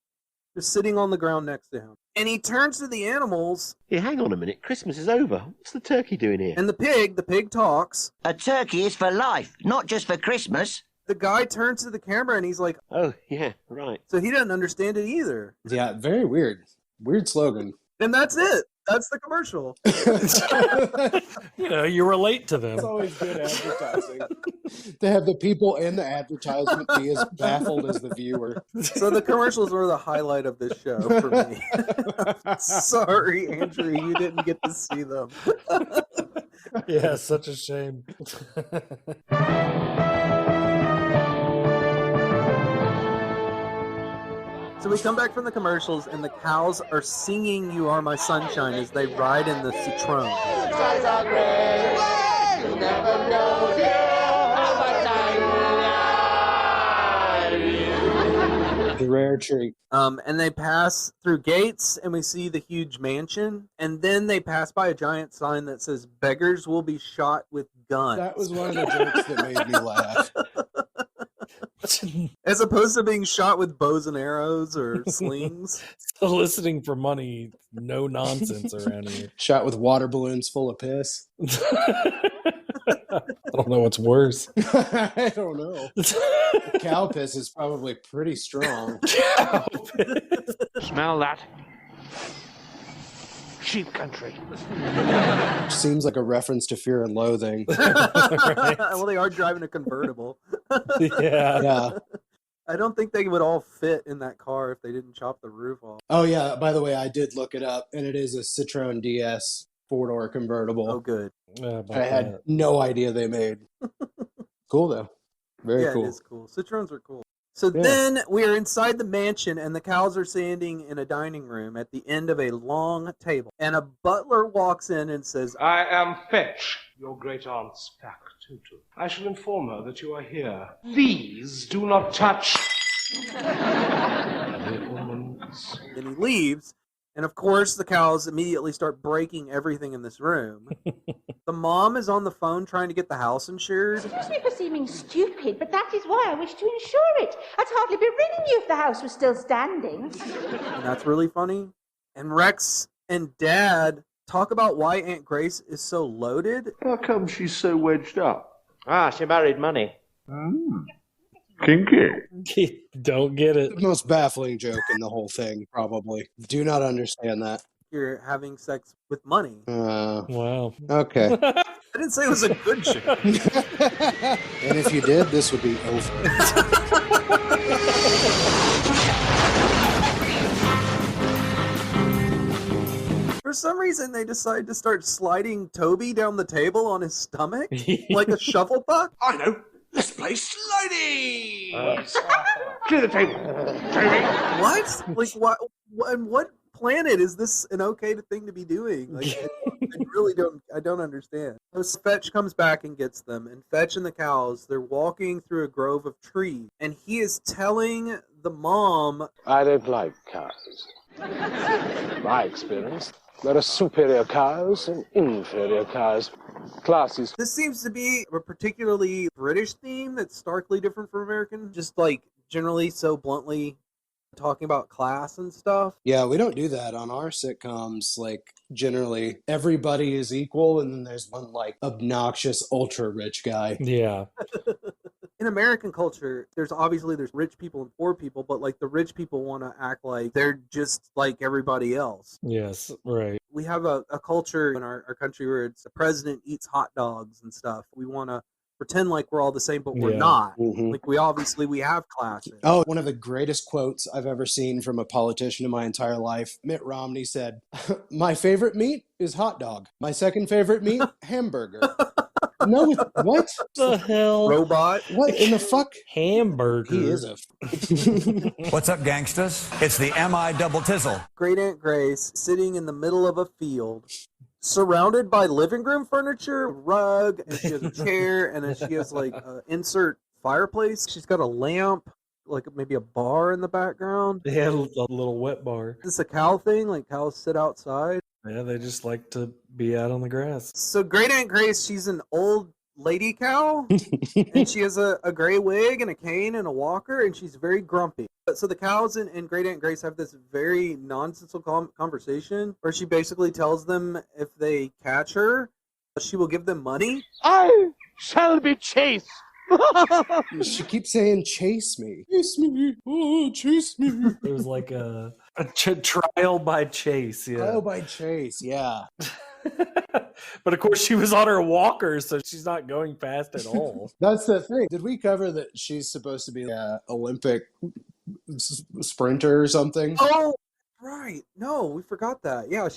Just sitting on the ground next to him. And he turns to the animals. Hey, hang on a minute. Christmas is over. What's the turkey doing here? And the pig talks. A turkey is for life, not just for Christmas. The guy turns to the camera and he's like, oh, yeah, right. So he doesn't understand it either. Yeah, very weird. Weird slogan. And that's it. That's the commercial. You relate to them. It's always good advertising. To have the people in the advertisement be as baffled as the viewer. So the commercials were the highlight of this show for me. Sorry, Andrew, you didn't get to see them. Yeah, such a shame. So we come back from the commercials, and the cows are singing "You Are My Sunshine" as they ride in the Citroen. The rare treat. And they pass through gates, and we see the huge mansion, and then they pass by a giant sign that says, "Beggars will be shot with guns." That was one of the jokes that made me laugh. As opposed to being shot with bows and arrows or slings. Soliciting for money, no nonsense around here. Shot with water balloons full of piss. I don't know what's worse. I don't know. Cow piss is probably pretty strong. Cow piss. Smell that? Sheep country. Seems like a reference to Fear and Loathing. Well, they are driving a convertible. Yeah. I don't think they would all fit in that car if they didn't chop the roof off. Oh, yeah. By the way, I did look it up, and it is a Citroen DS four-door convertible. Oh, good. I had no idea they made. Cool, though. Very cool. Yeah, it is cool. Citroens are cool. So then we are inside the mansion, and the cows are standing in a dining room at the end of a long table. And a butler walks in and says, I am Fetch, your great-aunt's factotum. I shall inform her that you are here. Please do not touch the omens. and he leaves. And of course, the cows immediately start breaking everything in this room. The mom is on the phone trying to get the house insured. Excuse me for seeming stupid, but that is why I wish to insure it. I'd hardly be ringing you if the house was still standing. And that's really funny. And Rex and Dad talk about why Aunt Grace is so loaded. How come she's so wedged up? She married money. Kinky. Don't get it. The most baffling joke in the whole thing, probably. Do not understand that. You're having sex with money. Wow. Okay. I didn't say it was a good joke. And if you did, this would be over. For some reason, they decide to start sliding Toby down the table on his stomach like a shovel puck. I know. Let's play sliding. Clear the table. What? Like, what planet is this an okay thing to be doing? Like, I really don't understand. So Fetch comes back and gets them, and Fetch and the cows, they're walking through a grove of trees, and he is telling the mom, I don't like cows. My experience, there are superior cows and inferior cows. Classes. This seems to be a particularly British theme that's starkly different from American. Just like generally so bluntly talking about class and stuff. Yeah, we don't do that on our sitcoms. Like, generally, everybody is equal, and then there's one, like, obnoxious, ultra-rich guy. Yeah. In American culture, there's rich people and poor people, but like the rich people want to act like they're just like everybody else. Yes, right. We have a culture in our country where it's the president eats hot dogs and stuff. We want to pretend like we're all the same, but we're not. Mm-hmm. Like we have classes. Oh, one of the greatest quotes I've ever seen from a politician in my entire life. Mitt Romney said, "My favorite meat is hot dog. My second favorite meat, hamburger." No, what the hell? Robot? What in the fuck? Hamburger. He is a... What's up, gangsters? It's the M.I. Double Tizzle. Great Aunt Grace sitting in the middle of a field, surrounded by living room furniture, rug, and she has a chair, and then she has like an insert fireplace. She's got a lamp, like maybe a bar in the background. They have a little wet bar. Is this a cow thing? Like cows sit outside? Yeah, they just like to be out on the grass. So Great Aunt Grace, she's an old lady cow, and she has a gray wig and a cane and a walker, and she's very grumpy. So the cows and Great Aunt Grace have this very nonsensical conversation where she basically tells them if they catch her, she will give them money. I shall be chased. She keeps saying, "Chase me, chase me, oh, chase me." It was like a trial by chase. Yeah. Trial by chase. Yeah. But of course, she was on her walker, so she's not going fast at all. That's the thing. Did we cover that she's supposed to be an Olympic sprinter or something? Oh, right. No, we forgot that. Yeah.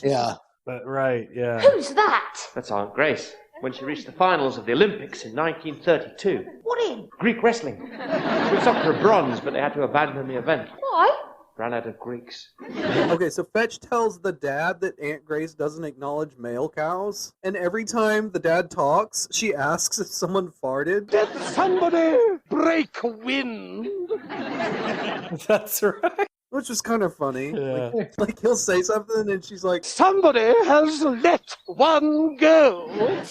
But right. Yeah. Who's that? That's Aunt Grace. When she reached the finals of the Olympics in 1932. What in? Greek wrestling. She was up for a bronze, but they had to abandon the event. Why? Ran out of Greeks. Okay, so Fetch tells the dad that Aunt Grace doesn't acknowledge male cows, and every time the dad talks, she asks if someone farted. Did somebody break wind? That's right. Which was kind of funny. Yeah. Like he'll say something and she's like, Somebody has let one go.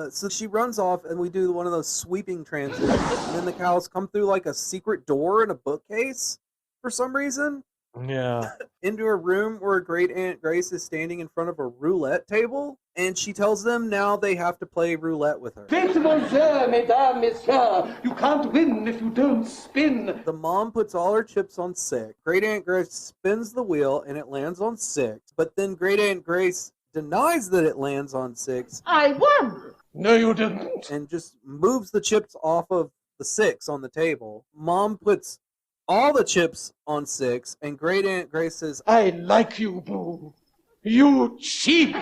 So she runs off and we do one of those sweeping transitions. And then the cows come through like a secret door in a bookcase for some reason. Yeah. Into a room where Great Aunt Grace is standing in front of a roulette table. And she tells them now they have to play roulette with her. Faites monsieur, mesdames, messieurs. You can't win if you don't spin. The mom puts all her chips on 6. Great Aunt Grace spins the wheel and it lands on 6. But then Great Aunt Grace denies that it lands on 6. I won! No, you didn't. And just moves the chips off of the 6 on the table. Mom puts all the chips on 6, and Great Aunt Grace says, I like you, Boo. You cheat.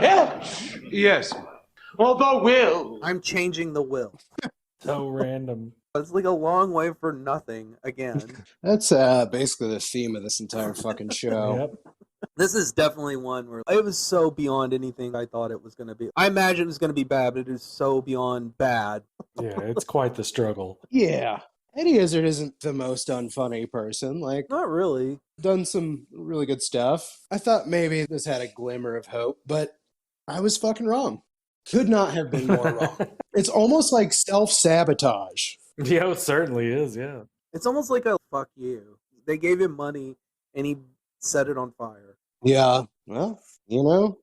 Yes. Yes. Or the will. I'm changing the will. So random. It's like a long way for nothing again. That's basically the theme of this entire fucking show. Yep. This is definitely one where it was so beyond anything I thought it was going to be. I imagined it was going to be bad, but it is so beyond bad. Yeah, it's quite the struggle. Yeah. Eddie Izzard isn't the most unfunny person. Like, not really. Done some really good stuff. I thought maybe this had a glimmer of hope, but I was fucking wrong. Could not have been more wrong. It's almost like self-sabotage. Yeah, it certainly is, yeah. It's almost like a fuck you. They gave him money and he set it on fire. Yeah. Well, you know,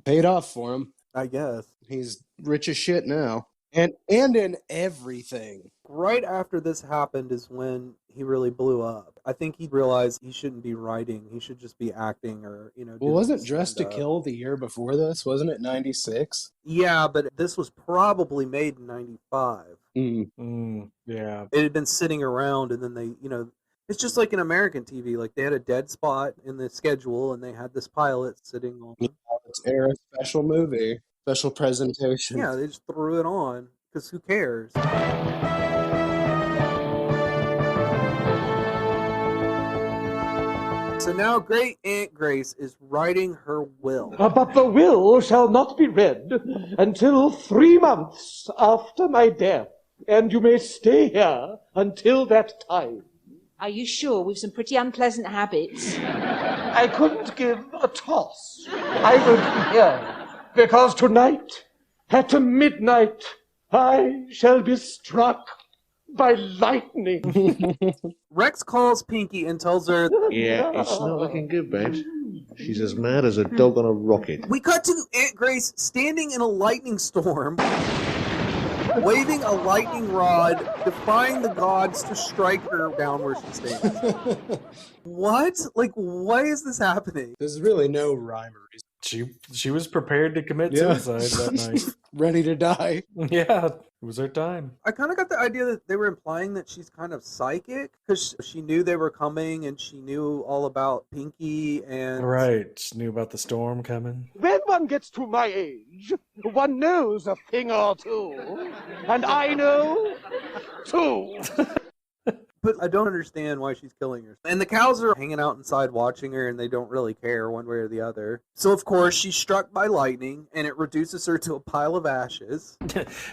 paid off for him. I guess. He's rich as shit now. And in everything. Right after this happened is when he really blew up. I think he realized he shouldn't be writing. He should just be acting or, you know. Well, wasn't Dressed to Kill the year before this? Wasn't it 96? Yeah, but this was probably made in 95. Yeah. It had been sitting around and then they, you know, it's just like in American TV. Like they had a dead spot in the schedule and they had this pilot sitting on. Yeah, let's air a special movie. Special presentation. Yeah, they just threw it on because who cares? So now Great Aunt Grace is writing her will. But the will shall not be read until 3 months after my death, and you may stay here until that time. Are you sure we've some pretty unpleasant habits? I couldn't give a toss. I would be here. Because tonight, at midnight, I shall be struck by lightning. Rex calls Pinky and tells her, Yeah, it's not looking good, babes. She's as mad as a dog on a rocket. We cut to Aunt Grace standing in a lightning storm, waving a lightning rod, defying the gods to strike her down where she stands. What? Like, why is this happening? There's really no rhyme or reason. She was prepared to commit suicide that night. Ready to die. Yeah, it was her time. I kind of got the idea that they were implying that she's kind of psychic because she knew they were coming and she knew all about Pinky and... Right, she knew about the storm coming. When one gets to my age, one knows a thing or two. And I know, too. But I don't understand why she's killing her. And the cows are hanging out inside watching her and they don't really care one way or the other. So of course she's struck by lightning and it reduces her to a pile of ashes.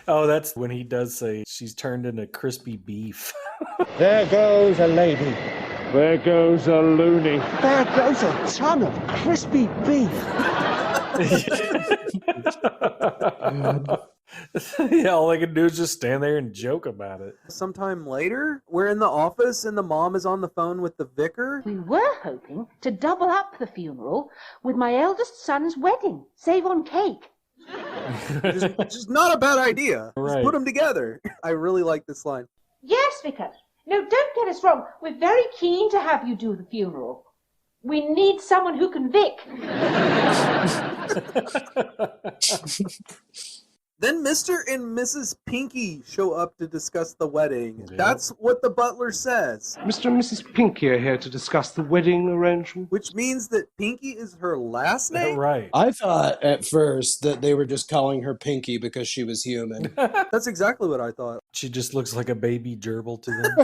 Oh, that's when he does say she's turned into crispy beef. There goes a lady. There goes a loony. There goes a ton of crispy beef. Yeah, all they can do is just stand there and joke about it. Sometime later, we're in the office and the mom is on the phone with the vicar. We were hoping to double up the funeral with my eldest son's wedding. Save on cake. Just not a bad idea. Right. Just put them together. I really like this line. Yes, Vicar. No, don't get us wrong. We're very keen to have you do the funeral. We need someone who can Vic. Then Mr. and Mrs. Pinky show up to discuss the wedding. Yep. That's what the butler says. Mr. and Mrs. Pinky are here to discuss the wedding arrangement. Which means that Pinky is her last name? Right. I thought at first that they were just calling her Pinky because she was human. That's exactly what I thought. She just looks like a baby gerbil to them.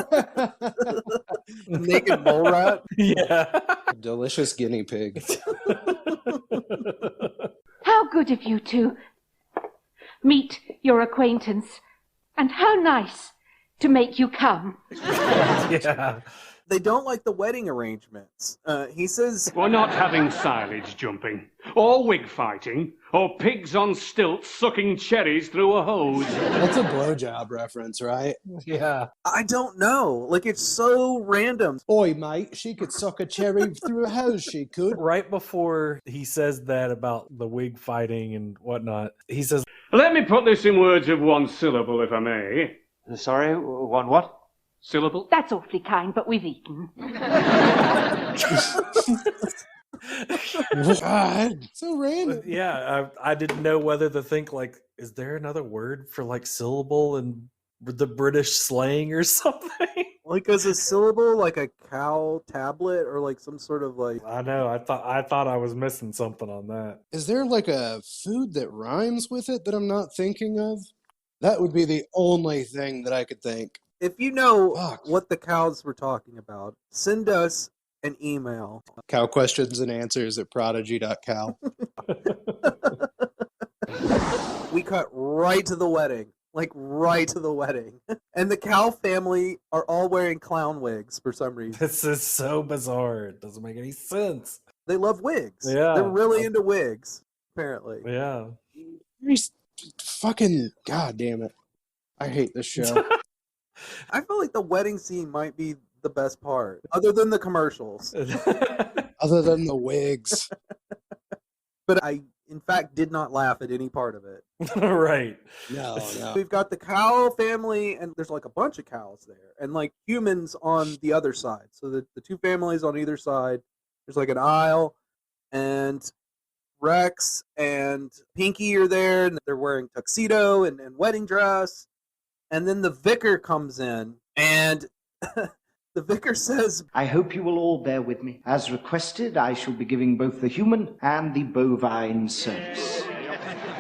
Naked mole rat? Yeah. Delicious guinea pig. How good of you to meet your acquaintance, and how nice to make you come. Yeah. They don't like the wedding arrangements. He says, We're not having silage jumping, or wig fighting, or pigs on stilts sucking cherries through a hose. That's a blowjob reference, right? Yeah. I don't know. Like, it's so random. Oi, mate, she could suck a cherry through a hose, she could. Right before he says that about the wig fighting and whatnot, he says, Let me put this in words of one syllable, if I may. Sorry, one what? Syllable? That's awfully kind, but we've eaten. God, so random. Yeah, I didn't know whether to think, like, is there another word for, like, syllable in the British slang or something? Like, as a syllable, like a cow tablet, or like some sort of like... I know, I thought I was missing something on that. Is there like a food that rhymes with it that I'm not thinking of? That would be the only thing that I could think. If you know what the cows were talking about, send us an email. Cow questions and answers at prodigy.cow. We cut right to the wedding. Like, right to the wedding. And the cow family are all wearing clown wigs for some reason. This is so bizarre. It doesn't make any sense. They love wigs. Yeah. They're really into wigs, apparently. Yeah. Fucking, god damn it. I hate this show. I feel like the wedding scene might be the best part, other than the commercials. Other than the wigs. But I, in fact, did not laugh at any part of it. Right. No. We've got the cow family, and there's like a bunch of cows there, and like humans on the other side. So the two families on either side, there's like an aisle, and Rex and Pinky are there, and they're wearing tuxedo and wedding dress. And then the vicar comes in, and the vicar says, I hope you will all bear with me. As requested, I shall be giving both the human and the bovine service.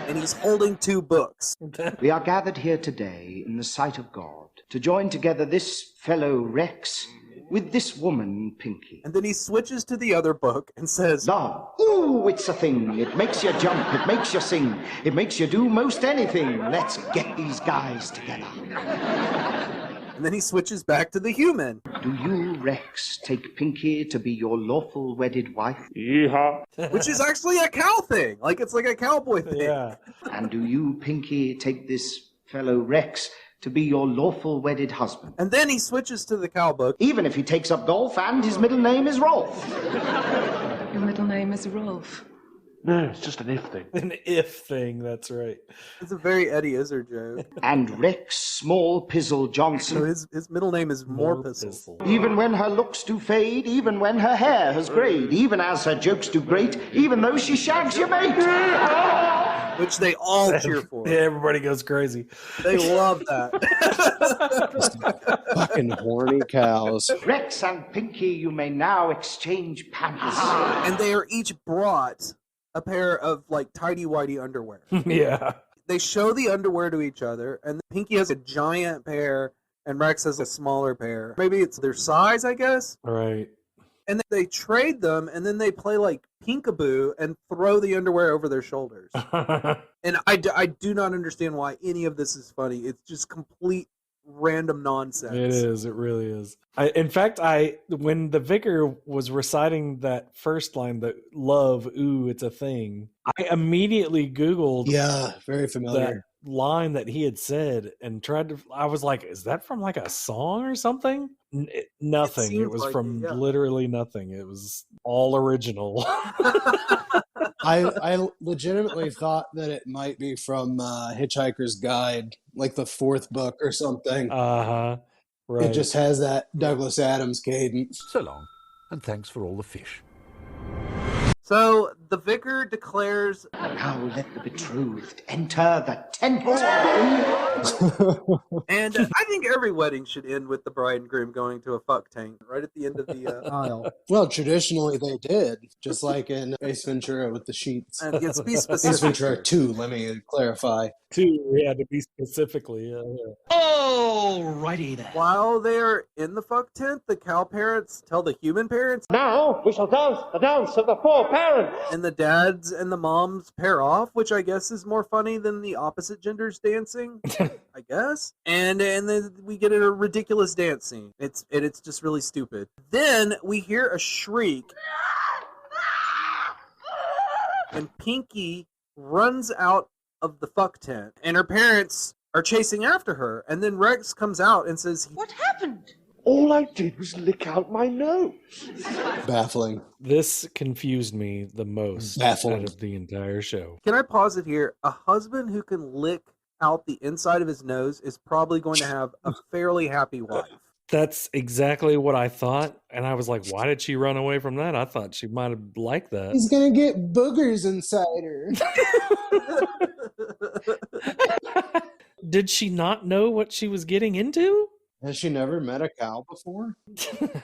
And he's holding two books. We are gathered here today in the sight of God to join together this fellow Rex with this woman, Pinky. And then he switches to the other book and says, Love. Ooh, it's a thing. It makes you jump. It makes you sing. It makes you do most anything. Let's get these guys together. And then he switches back to the human. Do you, Rex, take Pinky to be your lawful wedded wife? Yeehaw. Which is actually a cow thing. Like, it's like a cowboy thing. Yeah. And do you, Pinky, take this fellow Rex to be your lawful wedded husband? And then he switches to the cow book. Even if he takes up golf and his middle name is Rolf. Your middle name is Rolf. No, it's just an if thing. An if thing, that's right. It's a very Eddie Izzard joke. And Rex Small Pizzle Johnson. So his middle name is More Pizzle. Even when her looks do fade, even when her hair has grayed, even as her jokes do grate, even though she shags your mate. Which they all cheer for. Yeah, everybody goes crazy. They love that. Fucking horny cows. Rex and Pinky, you may now exchange pants. And they are each brought a pair of like tighty-whitey underwear. Yeah. They show the underwear to each other, and Pinky has a giant pair, and Rex has a smaller pair. Maybe it's their size, I guess. Right. And then they trade them, and then they play like peekaboo and throw the underwear over their shoulders. And I do not understand why any of this is funny. It's just complete random nonsense. It is. It really is. In fact, when the vicar was reciting that first line, that love, ooh, it's a thing, I immediately Googled. Yeah, very familiar. That line that he had said and tried to. I was like, is that from like a song or something? Nothing. It was like from literally nothing. It was all original. I legitimately thought that it might be from Hitchhiker's Guide, like the fourth book or something. Right. It just has that Douglas Adams cadence. So long, and thanks for all the fish. So the vicar declares, "Now let the betrothed enter the tent." And I think every wedding should end with the bride and groom going to a fuck tank right at the end of the aisle. Well, traditionally they did, just like in Ace Ventura with the sheets. Yes, be specific. Ace Ventura 2, let me clarify. 2, yeah, to be specifically, yeah. Alrighty then. While they're in the fuck tent, the cow parents tell the human parents, "Now we shall dance the dance of the four parents." And the dads and the moms pair off, which I guess is more funny than the opposite genders dancing. I guess. And then we get a ridiculous dance scene. It's just really stupid. Then we hear a shriek, and Pinky runs out of the fuck tent, and her parents are chasing after her. And then Rex comes out and says, "What happened?" "All I did was lick out my nose." Baffling. This confused me the most out of the entire show. Can I pause it here? A husband who can lick out the inside of his nose is probably going to have a fairly happy wife. That's exactly what I thought, and I was like, why did she run away from that? I thought she might have liked that. He's gonna get boogers inside her. Did she not know what she was getting into? Has she never met a cow before?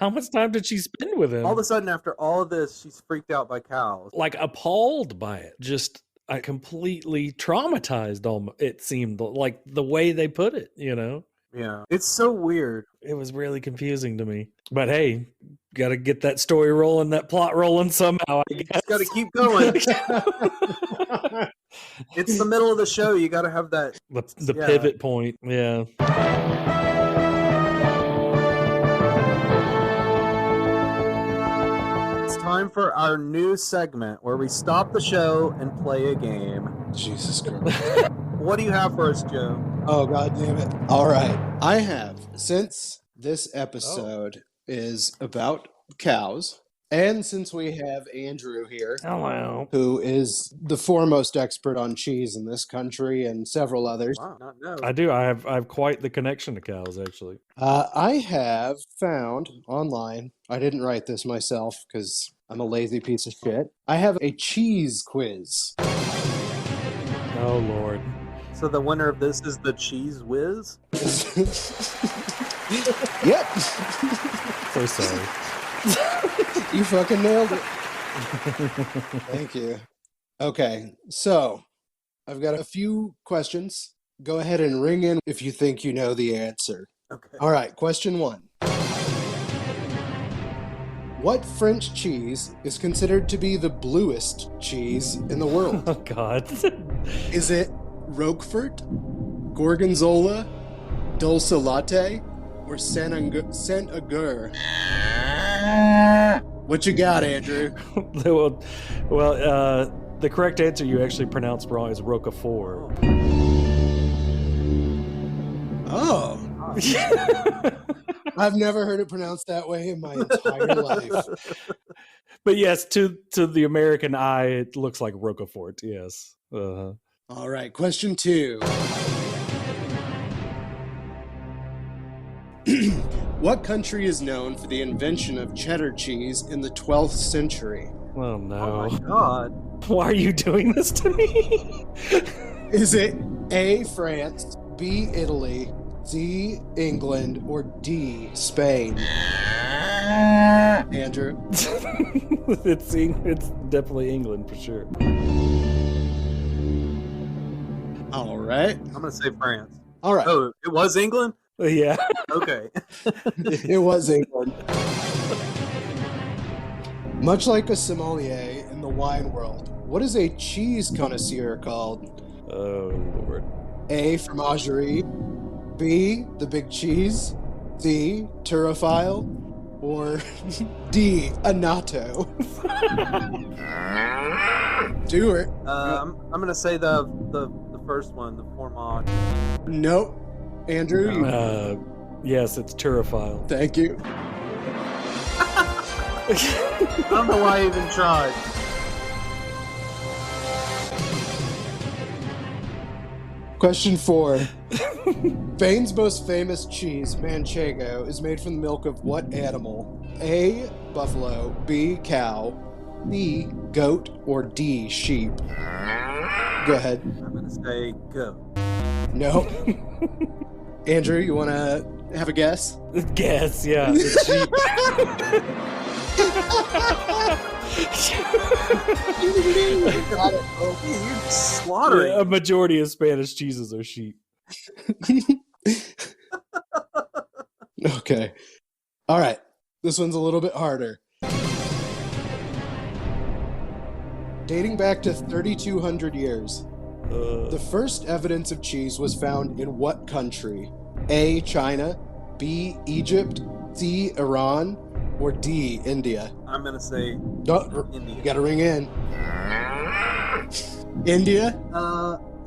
How much time did she spend with him? All of a sudden, after all of this, she's freaked out by cows. Like appalled by it. Just completely traumatized, it seemed like the way they put it, you know? Yeah. It's so weird. It was really confusing to me. But hey, got to get that story rolling, that plot rolling somehow, I guess. Got to keep going. It's the middle of the show. You got to have that. The pivot point. Yeah. It's time for our new segment where we stop the show and play a game. Jesus Christ. What do you have for us, Joe? Oh, God damn it. All right. I have, since this episode is about cows, and since we have Andrew here, hello, who is the foremost expert on cheese in this country and several others. Wow, not no. I do. I have quite the connection to cows, actually. I have found online, I didn't write this myself because I'm a lazy piece of shit. I have a cheese quiz. Oh, Lord. So the winner of this is the Cheese Whiz? Yep. So sorry. You fucking nailed it. Thank you. Okay, so I've got a few questions. Go ahead and ring in if you think you know the answer. Okay. All right, question 1. What French cheese is considered to be the bluest cheese in the world? Oh, God. Is it Roquefort, Gorgonzola, Dulce Latte, or Saint-Agur? What you got, Andrew? Well, the correct answer you actually pronounced wrong is Roquefort. Oh. I've never heard it pronounced that way in my entire life. But yes, to the American eye, it looks like Roquefort, yes. All right, question 2. What country is known for the invention of cheddar cheese in the 12th century? Oh, no. Oh, my God. Why are you doing this to me? Is it A, France, B, Italy, C, England, or D, Spain? Andrew? It's definitely England for sure. All right. I'm going to say France. All right. Oh, it was England? Yeah. Okay. It was England. Much like a sommelier in the wine world, what is a cheese connoisseur called? Oh, Lord. A, fromagerie, B, the big cheese, C, turophile, or D, a natto? Do it. I'm going to say the first one, the fromage. Nope. Andrew? Yes, it's turophile. Thank you. I don't know why I even tried. Question 4. Spain's most famous cheese, manchego, is made from the milk of what animal? A, buffalo, B, cow, C, goat, or D, sheep? Go ahead. I'm going to say goat. No. Andrew, you want to have a guess? Guess, yeah. It's sheep. You're slaughtering. Yeah, a majority of Spanish cheeses are sheep. Okay. All right. This one's a little bit harder. Dating back to 3,200 years, the first evidence of cheese was found in what country? A, China, B, Egypt, C, Iran, or D, India? I'm going to say India. You got to ring in. India?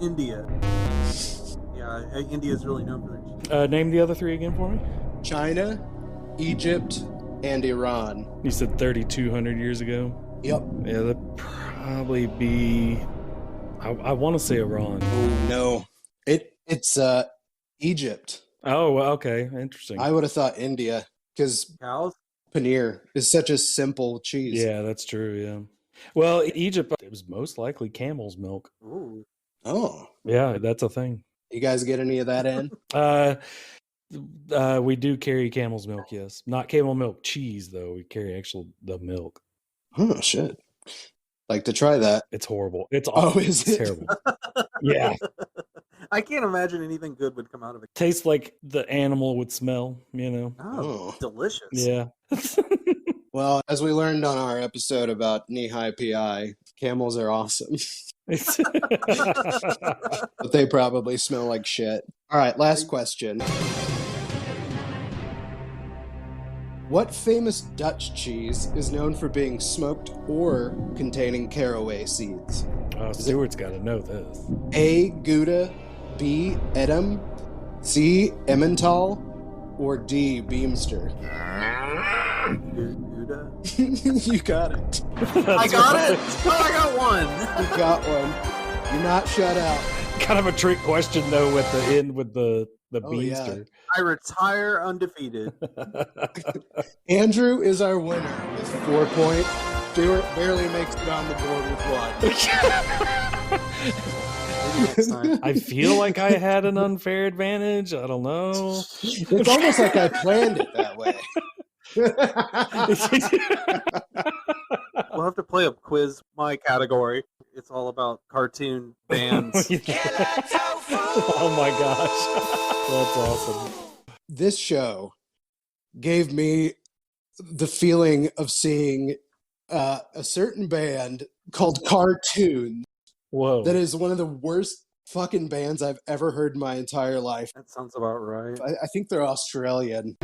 India. Yeah, India is really known for their cheese. Name the other three again for me. China, Egypt, and Iran. You said 3,200 years ago? Yep. Yeah, that'd probably be... I want to say Iran. Oh, no. It's Egypt. Oh, okay. Interesting. I would have thought India, because paneer is such a simple cheese. Yeah, that's true, yeah. Well, Egypt, it was most likely camel's milk. Ooh. Oh. Yeah, that's a thing. You guys get any of that in? We do carry camel's milk, yes. Not camel milk cheese, though. We carry the milk. Oh, shit. Like to try that. It's horrible. It's awful. Is it's it? terrible. Yeah. I can't imagine anything good would come out of it. Tastes like the animal would smell, you know. Oh, delicious. Yeah. Well, as we learned on our episode about knee-high PI, camels are awesome. But they probably smell like shit. All right, last question. What famous Dutch cheese is known for being smoked or containing caraway seeds? Stuart's got to know this. A, Gouda, B, Edam, C, Emmental, or D, Beemster? Gouda? You got it. I got it! Oh, I got one! You got one. You're not shut out. Kind of a trick question, though, with the end with the Beemster. Yeah. I retire undefeated. Andrew is our winner with 4 points. Stuart barely makes it on the board with 1. I feel like I had an unfair advantage. I don't know. It's almost like I planned it that way. We'll have to play a quiz, my category. It's all about cartoon bands. Oh my gosh. That's awesome. This show gave me the feeling of seeing a certain band called Cartoons. Whoa. That is one of the worst fucking bands I've ever heard in my entire life. That sounds about right. I think they're Australian.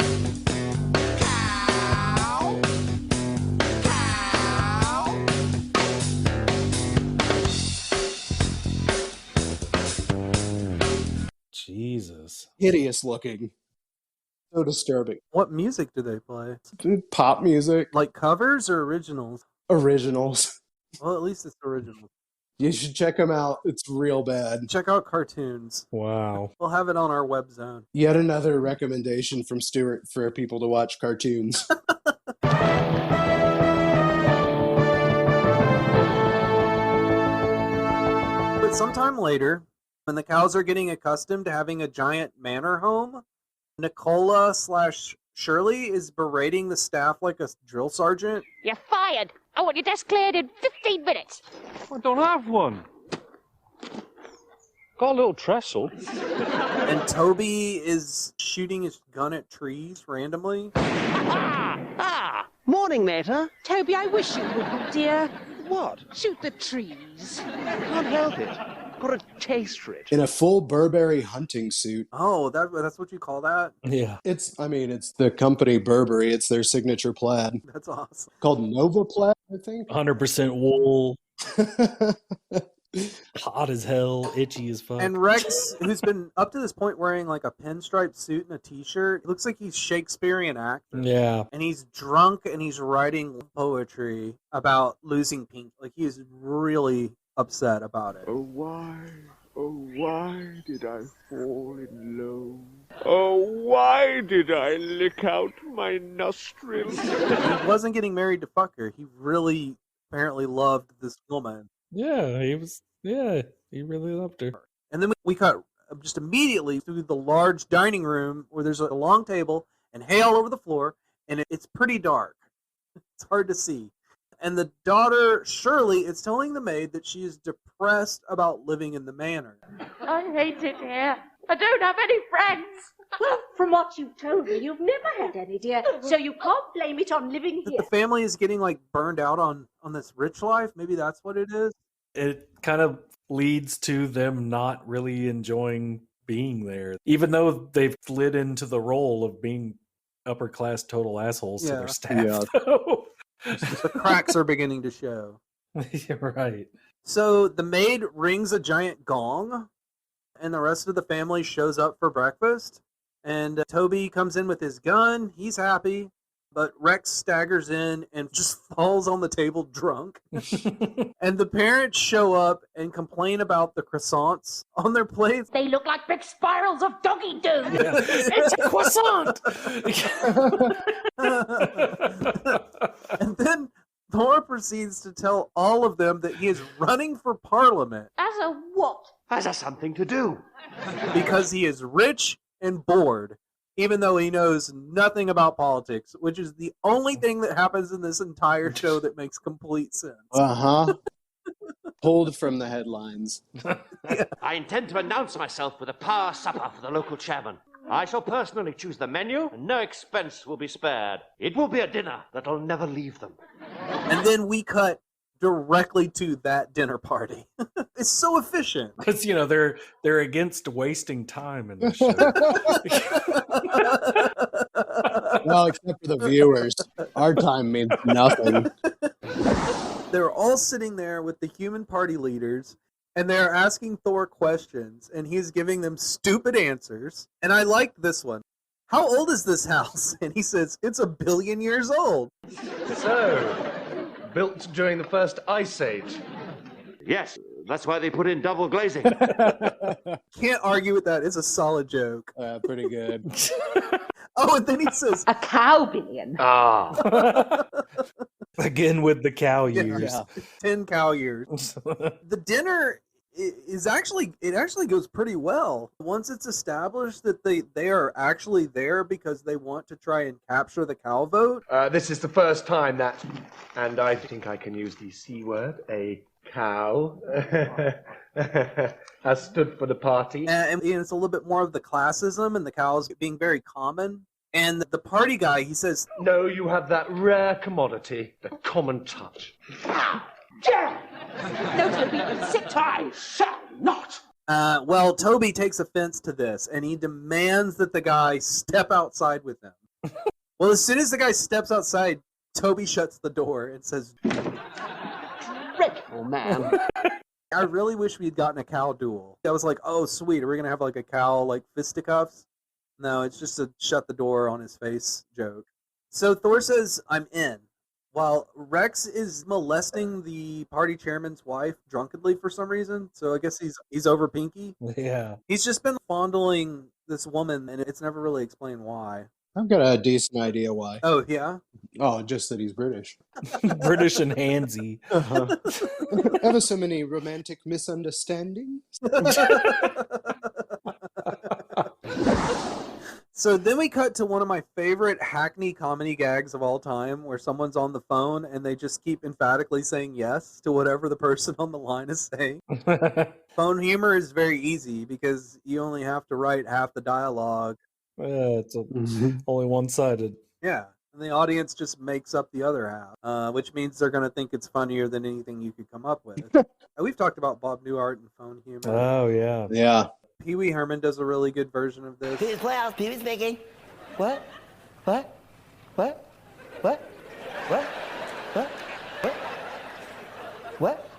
Jesus. Hideous looking. So disturbing. What music do they play? Pop music. Like covers or originals? Originals. Well, at least it's original. You should check them out. It's real bad. Check out Cartoons. Wow. We'll have it on our web zone. Yet another recommendation from Stuart for people to watch cartoons. But sometime later, when the cows are getting accustomed to having a giant manor home, Nicola/Shirley is berating the staff like a drill sergeant. You're fired. I want your desk cleared in 15 minutes. I don't have one. Got a little trestle. And Toby is shooting his gun at trees randomly. Morning, Mater. Toby, I wish you wouldn't, dear. What? Shoot the trees. Can't help it. Got a taste for it. In a full Burberry hunting suit. Oh, that's what you call that? Yeah. It's the company Burberry. It's their signature plaid. That's awesome. Called Nova Plaid, I think. 100% wool. Hot as hell, itchy as fuck. And Rex, who's been up to this point wearing like a pinstripe suit and a t-shirt, looks like he's Shakespearean actor. Yeah. And he's drunk and he's writing poetry about losing pink. Like he's really upset about it. Oh why did I fall in love? Oh, why did I lick out my nostrils? He wasn't getting married to fuck her. He really apparently loved this woman. Yeah, he really loved her. And then we cut just immediately through the large dining room where there's a long table and hay all over the floor, and it's pretty dark. It's hard to see. And the daughter, Shirley, is telling the maid that she is depressed about living in the manor. I hate it here. I don't have any friends. Well, from what you've told me, you've never had any, dear, so you can't blame it on living here. The family is getting like burned out on this rich life. Maybe that's what it is. It kind of leads to them not really enjoying being there, even though they've slid into the role of being upper class total assholes to their staff. Though. The cracks are beginning to show. Right. So the maid rings a giant gong, and the rest of the family shows up for breakfast. And Toby comes in with his gun. He's happy. But Rex staggers in and just falls on the table drunk. And the parents show up and complain about the croissants on their plates. They look like big spirals of doggy doo. Yeah. It's a croissant. And then Thor proceeds to tell all of them that he is running for Parliament. As a what? Has that something to do? Because he is rich and bored, even though he knows nothing about politics, which is the only thing that happens in this entire show that makes complete sense. Pulled from the headlines. I intend to announce myself with a power supper for the local chairman. I shall personally choose the menu, and no expense will be spared. It will be a dinner that'll never leave them. And then we cut directly to that dinner party. It's so efficient. Because, they're against wasting time in this show. Well, except for the viewers. Our time means nothing. They're all sitting there with the human party leaders, and they're asking Thor questions, and he's giving them stupid answers. And I like this one. How old is this house? And he says, it's 1 billion years old. So, built during the first ice age. Yes, that's why they put in double glazing. Can't argue with that. It's a solid joke. Pretty good. Oh, and then he says, a cow billion. Again with the cow years. Yeah. 10 cow years. The dinner is actually goes pretty well. Once it's established that they are actually there because they want to try and capture the cow vote. This is the first time that, and I think I can use the C word, a cow has stood for the party. And it's a little bit more of the classism and the cows being very common. And the party guy, he says, no, you have that rare commodity, the common touch. No, Toby, sit. I shall not. Well, Toby takes offense to this, and he demands that the guy step outside with him. Well, as soon as the guy steps outside, Toby shuts the door and says, dreadful man. I really wish we had gotten a cow duel. I was like, oh, sweet, are we going to have like a cow, like fisticuffs? No, it's just a shut the door on his face joke. So Thor says, I'm in. While Rex is molesting the party chairman's wife drunkenly for some reason. So I guess he's over Pinky. Yeah. He's just been fondling this woman, and it's never really explained why. I've got a decent idea why. Oh, yeah? Oh, just that he's British. British and handsy. Ever so many romantic misunderstandings. So then we cut to one of my favorite Hackney comedy gags of all time, where someone's on the phone and they just keep emphatically saying yes to whatever the person on the line is saying. Phone humor is very easy because you only have to write half the dialogue. It's only one-sided. Yeah, and the audience just makes up the other half, which means they're going to think it's funnier than anything you could come up with. We've talked about Bob Newhart and phone humor. Oh, yeah. Yeah. Pee Wee Herman does a really good version of this. Pee-wee's Playhouse, Pee-wee's speaking. What? What? What? What? What? What? What? What?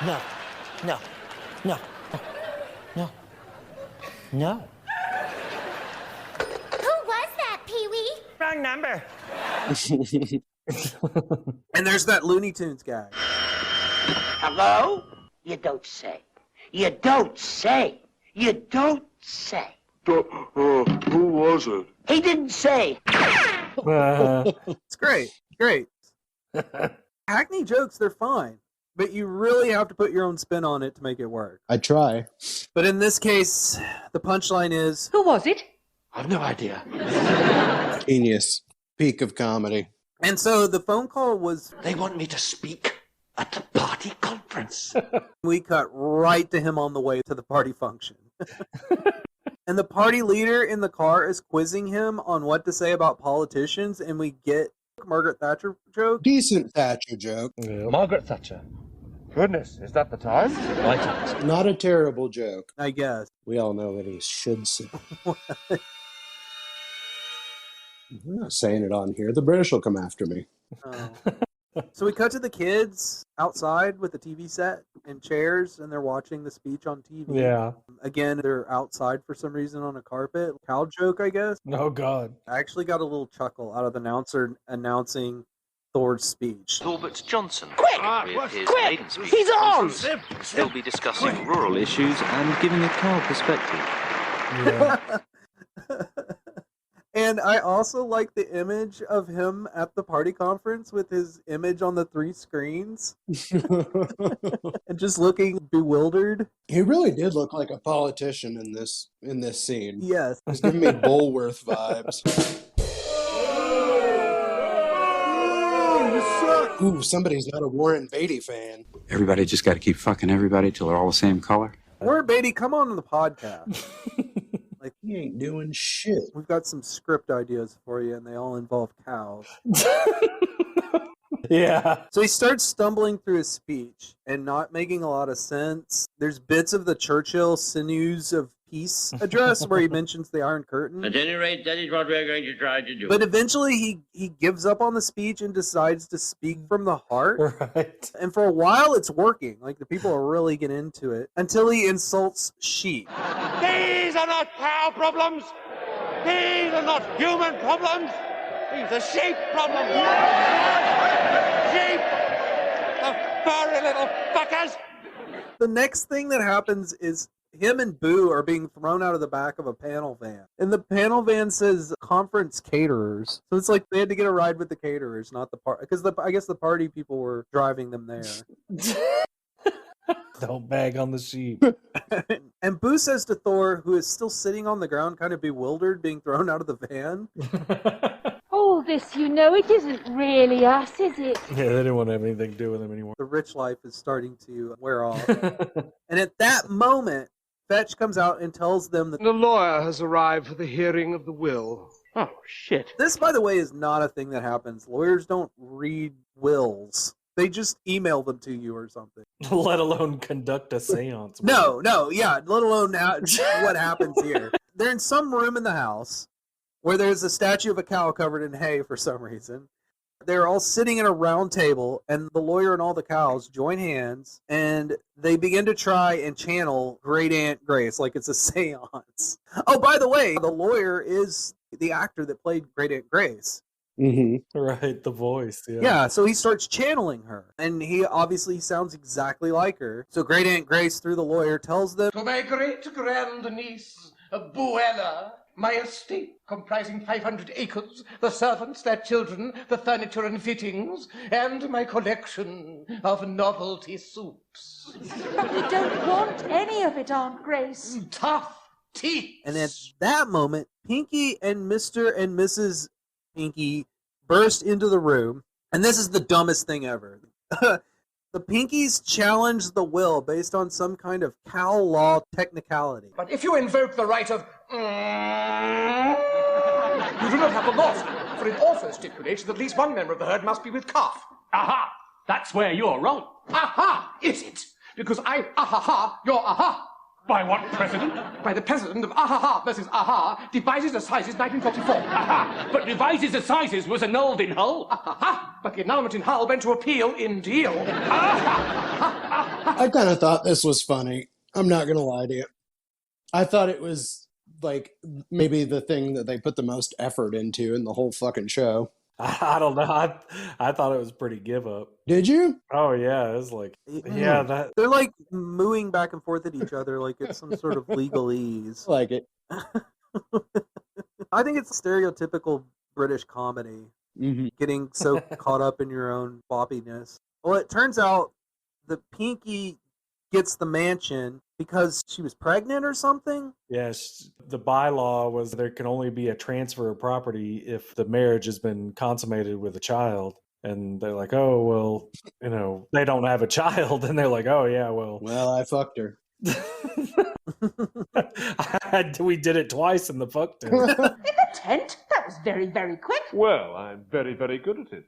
No. No. No. No. No. Who was that, Pee-wee? Wrong number. And there's that Looney Tunes guy. Hello? You don't say. You don't say. You don't say. Who was it? He didn't say. It's great. Great. Hackney jokes, they're fine, but you really have to put your own spin on it to make it work. I try. But in this case, the punchline is... Who was it? I've no idea. Genius. Peak of comedy. And so the phone call was... They want me to speak at the party conference. We cut right to him on the way to the party function. And the party leader in the car is quizzing him on what to say about politicians, and we get Margaret Thatcher joke. Decent Thatcher joke. Yeah. Margaret Thatcher. Goodness, is that the time? Right. Not a terrible joke. I guess. We all know that he should say. I'm not saying it on here. The British will come after me. Oh. So we cut to the kids outside with the TV set and chairs, and they're watching the speech on TV. Yeah. Again, they're outside for some reason on a carpet. Cow joke, I guess. Oh, God. I actually got a little chuckle out of the announcer announcing Thor's speech. Talbot Johnson, Quick! with his Quick! maiden speech, He's on! He'll be discussing rural issues and giving a cow perspective. Yeah. And I also like the image of him at the party conference with his image on the 3 screens and just looking bewildered. He really did look like a politician in this scene. Yes. He's giving me Bulworth vibes. Ooh, somebody's not a Warren Beatty fan. Everybody just got to keep fucking everybody till they're all the same color. Warren Beatty, come on to the podcast. Like, he ain't doing shit. We've got some script ideas for you, and they all involve cows. Yeah. So he starts stumbling through his speech and not making a lot of sense. There's bits of the Churchill Sinews of Peace address where he mentions the Iron Curtain. At any rate, that is what we're going to try to do. But eventually he gives up on the speech and decides to speak from the heart. Right. And for a while it's working. Like the people are really getting into it. Until he insults sheep. These are not cow problems. These are not human problems. These are sheep problems. Sheep! The furry little fuckers! The next thing that happens is him and Boo are being thrown out of the back of a panel van. And the panel van says conference caterers. So it's like they had to get a ride with the caterers, not the party. Because I guess the party people were driving them there. Don't bag on the sheep. And Boo says to Thor, who is still sitting on the ground, kind of bewildered, being thrown out of the van. All this, it isn't really us, is it? Yeah, they didn't want to have anything to do with him anymore. The rich life is starting to wear off. And at that moment, Fetch comes out and tells them that the lawyer has arrived for the hearing of the will. Oh, shit. This, by the way, is not a thing that happens. Lawyers don't read wills. They just email them to you or something. Let alone conduct a seance. No, let alone what happens here. They're in some room in the house where there's a statue of a cow covered in hay for some reason. They're all sitting at a round table, and the lawyer and all the cows join hands, and they begin to try and channel Great Aunt Grace like it's a seance. Oh, by the way, the lawyer is the actor that played Great Aunt Grace. Mm-hmm. Right, the voice. Yeah, so he starts channeling her, and he obviously sounds exactly like her. So Great Aunt Grace, through the lawyer, tells them, To my great-grand-niece, Buella, my estate, comprising 500 acres, the servants, their children, the furniture and fittings, and my collection of novelty soups. But we don't want any of it, Aunt Grace. Tough teeth. And at that moment, Pinky and Mr. and Mrs. Pinky burst into the room, and this is the dumbest thing ever. The Pinkies challenge the will based on some kind of cow law technicality. But if you invoke the right of... you do not have the lawsuit, for it also stipulates that at least one member of the herd must be with calf. Aha! That's where you're wrong. Aha! Is it? Because I aha-ha, you're aha. By what precedent? By the precedent of Ahaha versus Aha, Devises Assizes 1944. Aha! But Devises Assizes was annulled in Hull. Aha! But the annulment in Hull went to appeal in Deal. I kind of thought this was funny. I'm not going to lie to you. I thought it was, like, maybe the thing that they put the most effort into in the whole fucking show. I don't know. I thought it was pretty give up. Did you? Oh yeah, it was like that. They're like mooing back and forth at each other like it's some sort of legalese. Like it. I think it's stereotypical British comedy. getting so caught up in your own boppiness. Well, it turns out the Pinky gets the mansion because she was pregnant or something. Yes, the bylaw was there can only be a transfer of property if the marriage has been consummated with a child. And they're like, oh, well, they don't have a child. And they're like, oh, yeah, well, I fucked her. We did it twice in the fuck tent. In the tent? That was very, very quick. Well, I'm very, very good at it.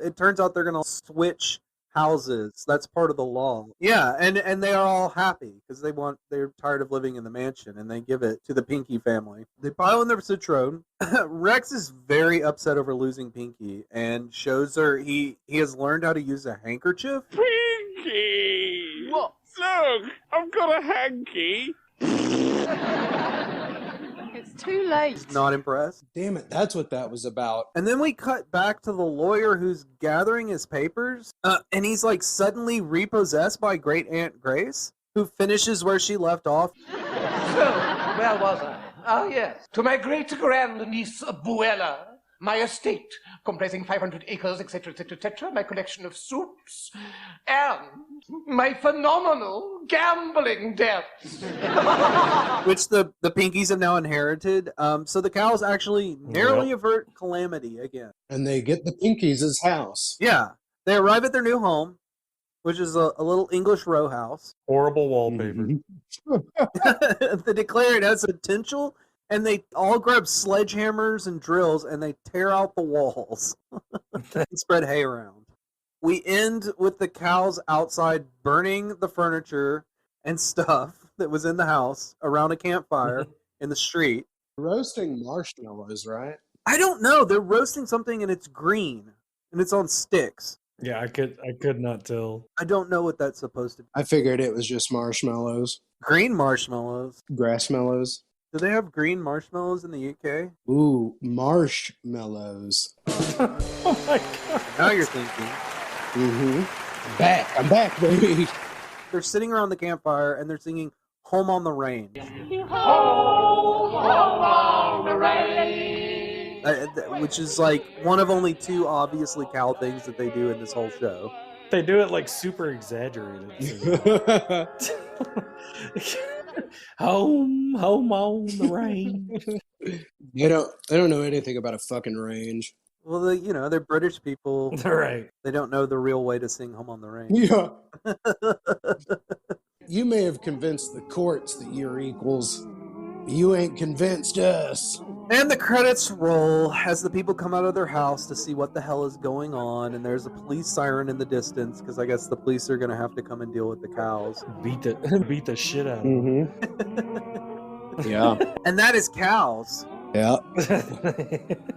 It turns out they're going to switch houses. That's part of the law. Yeah, and they are all happy because they're tired of living in the mansion, and they give it to the Pinky family. They pile in their Citroen. Rex is very upset over losing Pinky and shows her he has learned how to use a handkerchief. Pinky! What? Look, I've got a hanky. It's too late. He's not impressed. Damn it, that's what that was about. And then we cut back to the lawyer who's gathering his papers, and he's like suddenly repossessed by Great Aunt Grace, who finishes where she left off. So, where was I? Ah, yes. To my great-grand-niece Buella, my estate, comprising 500 acres, etc., etc., etc., my collection of soups, and my phenomenal gambling debts. Which the Pinkies have now inherited. So the cows actually narrowly avert calamity again. And they get the Pinkies' house. Yeah. They arrive at their new home, which is a little English row house. Horrible wallpaper. They declare it has potential, and they all grab sledgehammers and drills, and they tear out the walls and spread hay around. We end with the cows outside burning the furniture and stuff that was in the house around a campfire in the street. Roasting marshmallows, right? I don't know. They're roasting something, and it's green, and it's on sticks. Yeah, I could not tell. I don't know what that's supposed to be. I figured it was just marshmallows. Green marshmallows. Grassmallows. Do they have green marshmallows in the UK? Ooh, marshmallows. Oh my god. Now you're thinking. I'm back, baby. They're sitting around the campfire and they're singing Home on the Range. Home on the range. Which is like one of only two obviously cow things that they do in this whole show. They do it like super exaggerated. Home on the range. They don't know anything about a fucking range. Well, they're British people. Right. They don't know the real way to sing Home on the Range. Yeah. You may have convinced the courts that you're equals. You ain't convinced us. And the credits roll as the people come out of their house to see what the hell is going on, and there's a police siren in the distance because I guess the police are going to have to come and deal with the cows. Beat the shit out of them. Yeah. And that is cows. Yeah.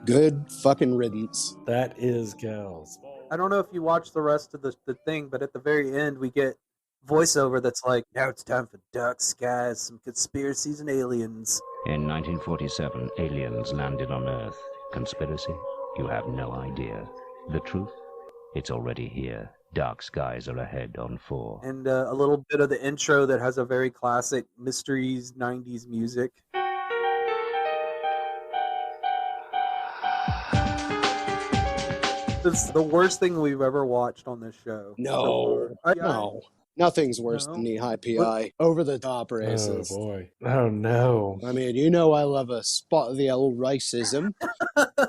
Good fucking riddance. That is cows. I don't know if you watch the rest of the thing, but at the very end we get voiceover that's like, now it's time for dark skies, some conspiracies and aliens. In 1947, aliens landed on Earth. Conspiracy? You have no idea. The truth? It's already here. Dark skies are ahead on 4. And a little bit of the intro that has a very classic mysteries 90s music. It's the worst thing we've ever watched on this show. No. No. Nothing's worse than knee-high PI. Over-the-top races. Oh, boy. Oh, no. I mean, I love a spot of the old racism. But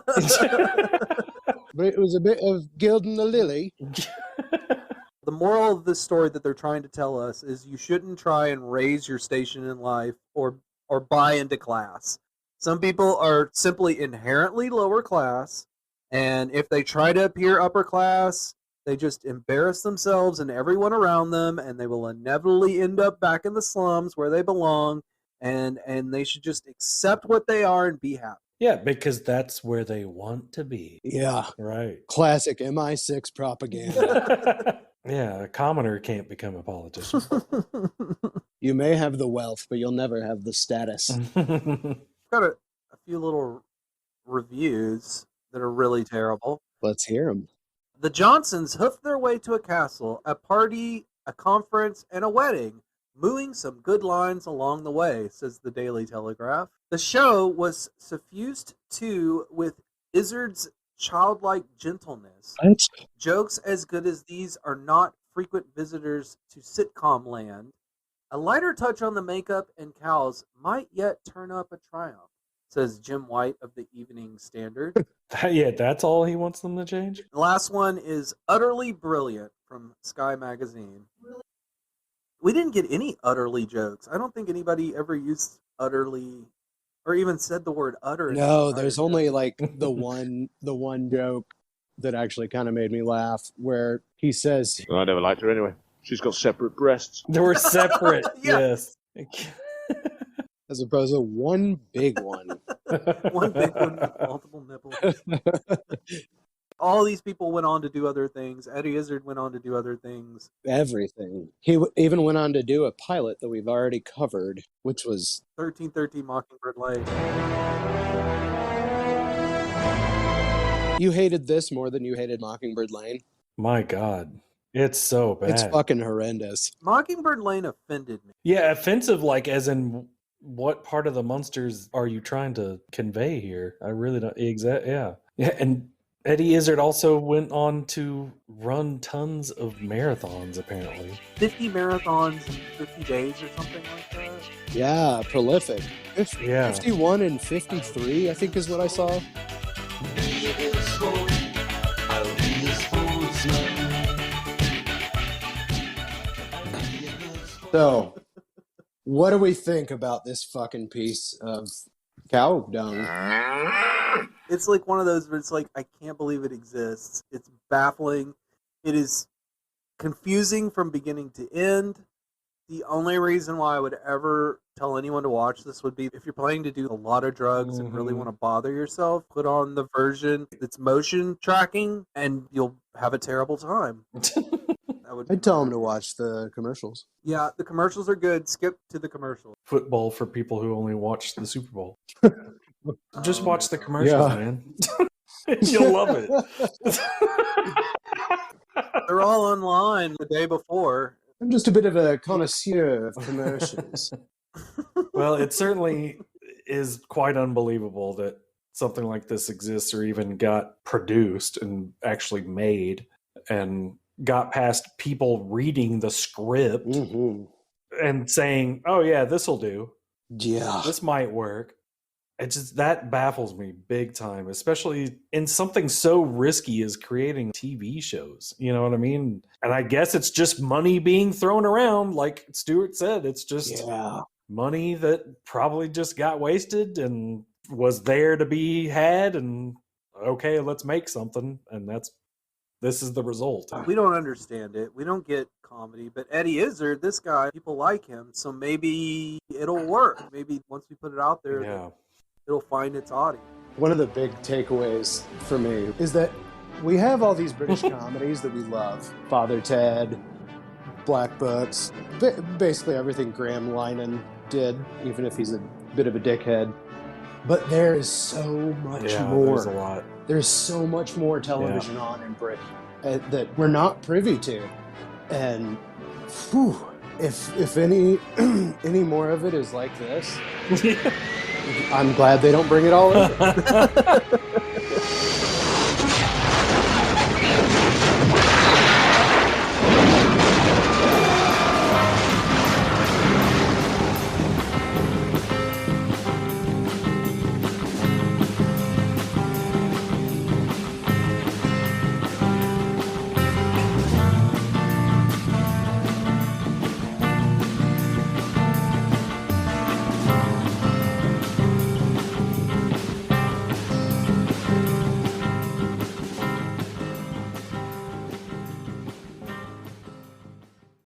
it was a bit of gilding the lily. The moral of this story that they're trying to tell us is you shouldn't try and raise your station in life or buy into class. Some people are simply inherently lower class, and if they try to appear upper class, they just embarrass themselves and everyone around them, and they will inevitably end up back in the slums where they belong, and they should just accept what they are and be happy. Yeah, because that's where they want to be. Yeah. Right. Classic MI6 propaganda. Yeah, a commoner can't become a politician. You may have the wealth, but you'll never have the status. Got a few little reviews that are really terrible. Let's hear them. The Johnsons hoofed their way to a castle, a party, a conference, and a wedding mooing some good lines along the way, says the Daily Telegraph. The show was suffused too with Izzard's childlike gentleness. What? Jokes as good as these are not frequent visitors to sitcom land. A lighter touch on the makeup and cows might yet turn up a triumph, says Jim White of the Evening Standard. Yeah, that's all he wants them to change? The last one is Utterly Brilliant from Sky Magazine. We didn't get any utterly jokes. I don't think anybody ever used utterly or even said the word utter. No, there's only like the one joke that actually kind of made me laugh where he says, Well, I never liked her anyway. She's got separate breasts. They were separate, yes. As opposed to one big one. One big one with multiple nipples. All these people went on to do other things. Eddie Izzard went on to do other things. Everything. He even went on to do a pilot that we've already covered, which was 1313 Mockingbird Lane. You hated this more than you hated Mockingbird Lane? My God. It's so bad. It's fucking horrendous. Mockingbird Lane offended me. Yeah, offensive, like, as in, what part of the Munsters are you trying to convey here? I really don't. Yeah. And Eddie Izzard also went on to run tons of marathons, apparently. 50 marathons in 50 days or something like that? Yeah, prolific. Yeah. 51 and 53, I think is what I saw. So, what do we think about this fucking piece of cow dung? It's like one of those where it's like, I can't believe it exists. It's baffling. It is confusing from beginning to end. The only reason why I would ever tell anyone to watch this would be if you're planning to do a lot of drugs and really want to bother yourself, put on the version that's motion tracking and you'll have a terrible time. I'd tell them to watch the commercials. Yeah, the commercials are good. Skip to the commercials. Football for people who only watch the Super Bowl. Just watch the commercials, man. You'll love it. They're all online the day before. I'm just a bit of a connoisseur of commercials. Well, it certainly is quite unbelievable that something like this exists or even got produced and actually made and got past people reading the script and saying, oh yeah, this'll do. Yeah. This might work. It just, that baffles me big time, especially in something so risky as creating TV shows. You know what I mean? And I guess it's just money being thrown around. Like Stuart said, it's just money that probably just got wasted and was there to be had. And okay, let's make something. And this is the result. We don't understand it. We don't get comedy. But Eddie Izzard, this guy, people like him. So maybe it'll work. Maybe once we put it out there, it'll find its audience. One of the big takeaways for me is that we have all these British comedies that we love. Father Ted, Black Books, basically everything Graham Linehan did, even if he's a bit of a dickhead. But there is so much more. There's a lot. There's so much more television on in Britain that we're not privy to. And if any any more of it is like this, I'm glad they don't bring it all in.